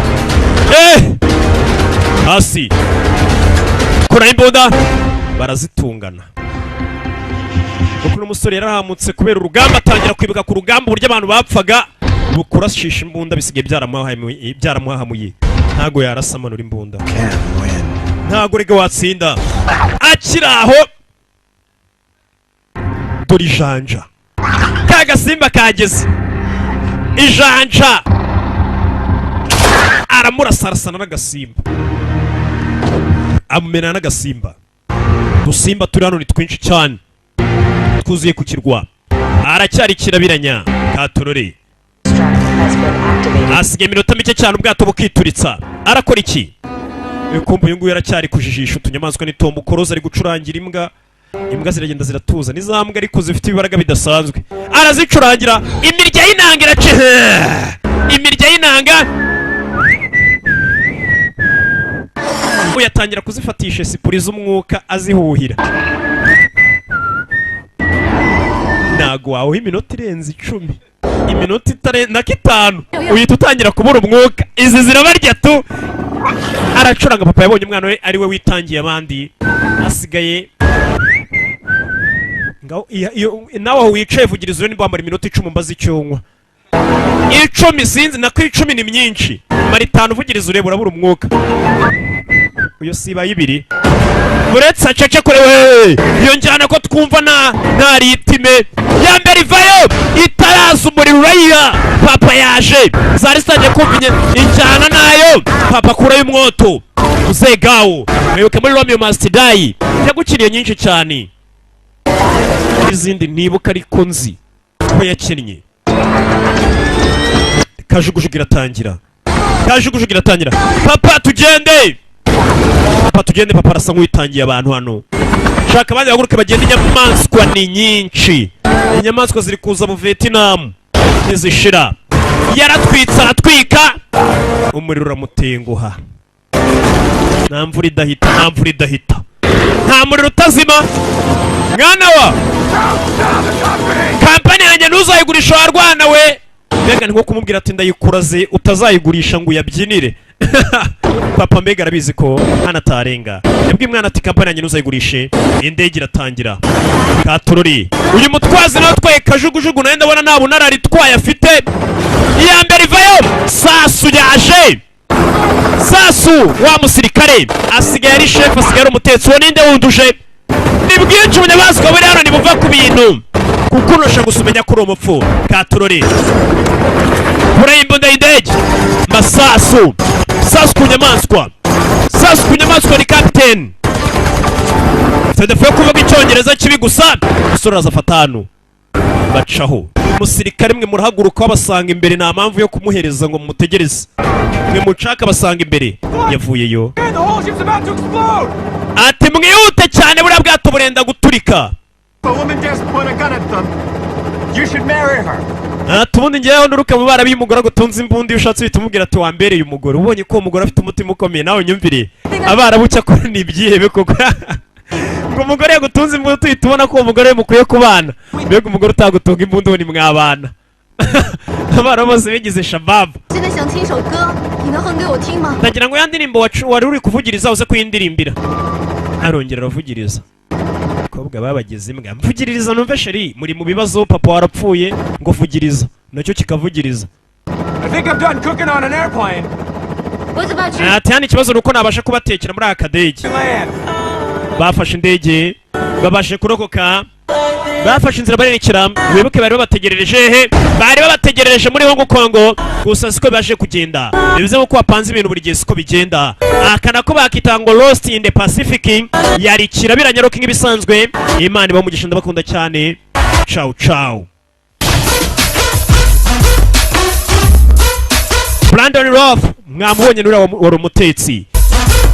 Speaker 1: hasi kora imbunda barazitungana. Kuko umusore yarahamutse kubera urugamba atangira kwibuka ku rugamba uburyo abantu bapfaga bukurashisha imbunda bisigaye byaramuhahamuye. Ntago yarasamanura imbunda. Ntago rega watsinda. Akiraho dore ijanja. Kagasimba kageze. Ijanja. Aramurasarasana n'agasimba. Amumena n'agasimba. Dusimba turi hano ni twinshi cyane. Twuzuye ku kirwa. Aracyari kirabiranya. Katorore. Asigaye iminota mike cyane ubwato bukituritsa. Arakora iki? Ukumva uyu nguyu yaracyari kujijisha utunyamaswa ni Tom Cruise ari gucurangira imbwa. Imbwa ziragenda ziratuza n'izambwa ariko zifite ibibaraga bidasanzwe. Arazicurangira imirya y'inanga irace. Imirya y'inanga uyatangira kuzifatisha sipuri z'umwuka azihuhira. Nago wawe iminota irenze 10. Iminota itarenze na 5 uhita utangira kubura umwuka. Izi zirabarya tu. Aracuranga papa yabonye umwana we ari we witangiye abandi. Asigaye ngaho nawe wicaye vugirizo ni bambara iminota 10 mbazi cyonywa. 10 sinzi na 10 ni myinshi. Mari 5 vugirizo ureba urabura umwuka. Uyo siba y'ibiri. Uretse acece kure we. Iyo njyana ko twumva na ritime. Ya mbere ivayo itaraza umuriro urayira. Papa yaje. Zari sanje kumvinye injyana nayo. Papa kura y'umwoto. Uzegawo. Mwibuke muri Romeo Must Die. Yagukiriye nyinshi cyane. Izindi nibuka ariko nzi ko yakinnye. Kajugujugira tangira. kajugujugu iratangira. Papa tugende, papa tugende. Papa arasa nk'uwitangiye abantu hano. Shaka abandi baguruke bagenda. Inyamaswa ni nyinshi, inyamaswa ziri kuza mu Vietnam ntizishira. Yaratwitse aratwika, umuriro uramutenguha. Nta mvura idahita, nta mvura idahita, nta muriro utazima. Mwana wa kampani yanjye ntuzayigurisha warwana we. Mbega ni nko kumubwira ati ndayikuraze utazayigurisha ngo uyabyinire. Papa mbega arabizi ko hano atarenga. Yabwiye mwana ati kampani yanjye ntuzayigurishe. Indege iratangira. Katorori uyu mutwazi nawe atwaye kajugujugu nawe ndabona nta bunarari itwaye afite. Iya mbere ivayo. Sasu yaje. Sasu wa musirikare asigaye ari chef, asigaye ari umutetsi. Uwo ninde wunduje? Ni bwinshi umunyamaswa buri hano nibuva ku bintu kuko urusha gusumenya kuri umupfu. Katorori kuri imbunda y'indege. Masasu sasu ku nyamaswa, sasu ku nyamaswa. Ni captain Sedefe kuvuga icyongereza kibi gusa. Usura za fatanu bacaho. Umusirikare mwe murahaguruka basanga imbere, nta mpamvu yo kumuhereza ngo mumutegereze. Mwe mucaka basanga imbere yavuyeyo. Ati mwihute cyane buriya bwato burenda guturika. Tubundi ngewe nduruka mu bana b'umugore gutunza imbundi ushatse uhita umubwira ati wambereye umugore. Ubonye ko umugore afite umutima ukomeye nawe nyumvire. Abarabu cyakora ni ibyihebe koko. Ngo umugore yagutunze imbundi tuhita ubona ko umugore mukwiye kubana. Mbega umugore utagutunga imbundi ubu ni mwabana. Abana bose bigize shababu. Ndagira ngo ya ndirimbo wari uri kuvugiriza uze kuyindirimbira. Arongera aravugiriza. Kobwa babageze imbwa. Mvugiriza numve sheri muri mu bibazo papa warapfuye ngo vugiriza. Nacyo kikavugiriza.
Speaker 12: I think I'm done cooking on an airplane.
Speaker 6: What about you?
Speaker 1: Atani kibazo nuko nabasha kubatekera muri akadege. Bafashe indege babashe kurokoka. Bafashe inzira barerekera. Wibuke bari babategerereje he? Bari babategerereje muri Hong Kong. Gusa siko baje kugenda. Bivuze ko wapanze ibintu buri gihe siko bigenda. Akana ko bakita ngo Lost in the Pacific. Yari kirabiranya rock nk'ibisanzwe. Imana ibamugisha ndabakunda cyane. Ciao ciao. Brandon Roth mwamubonye nuri wari umutetsi.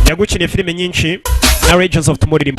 Speaker 1: Yagukiniye filime nyinshi na Legends of Tomorrow.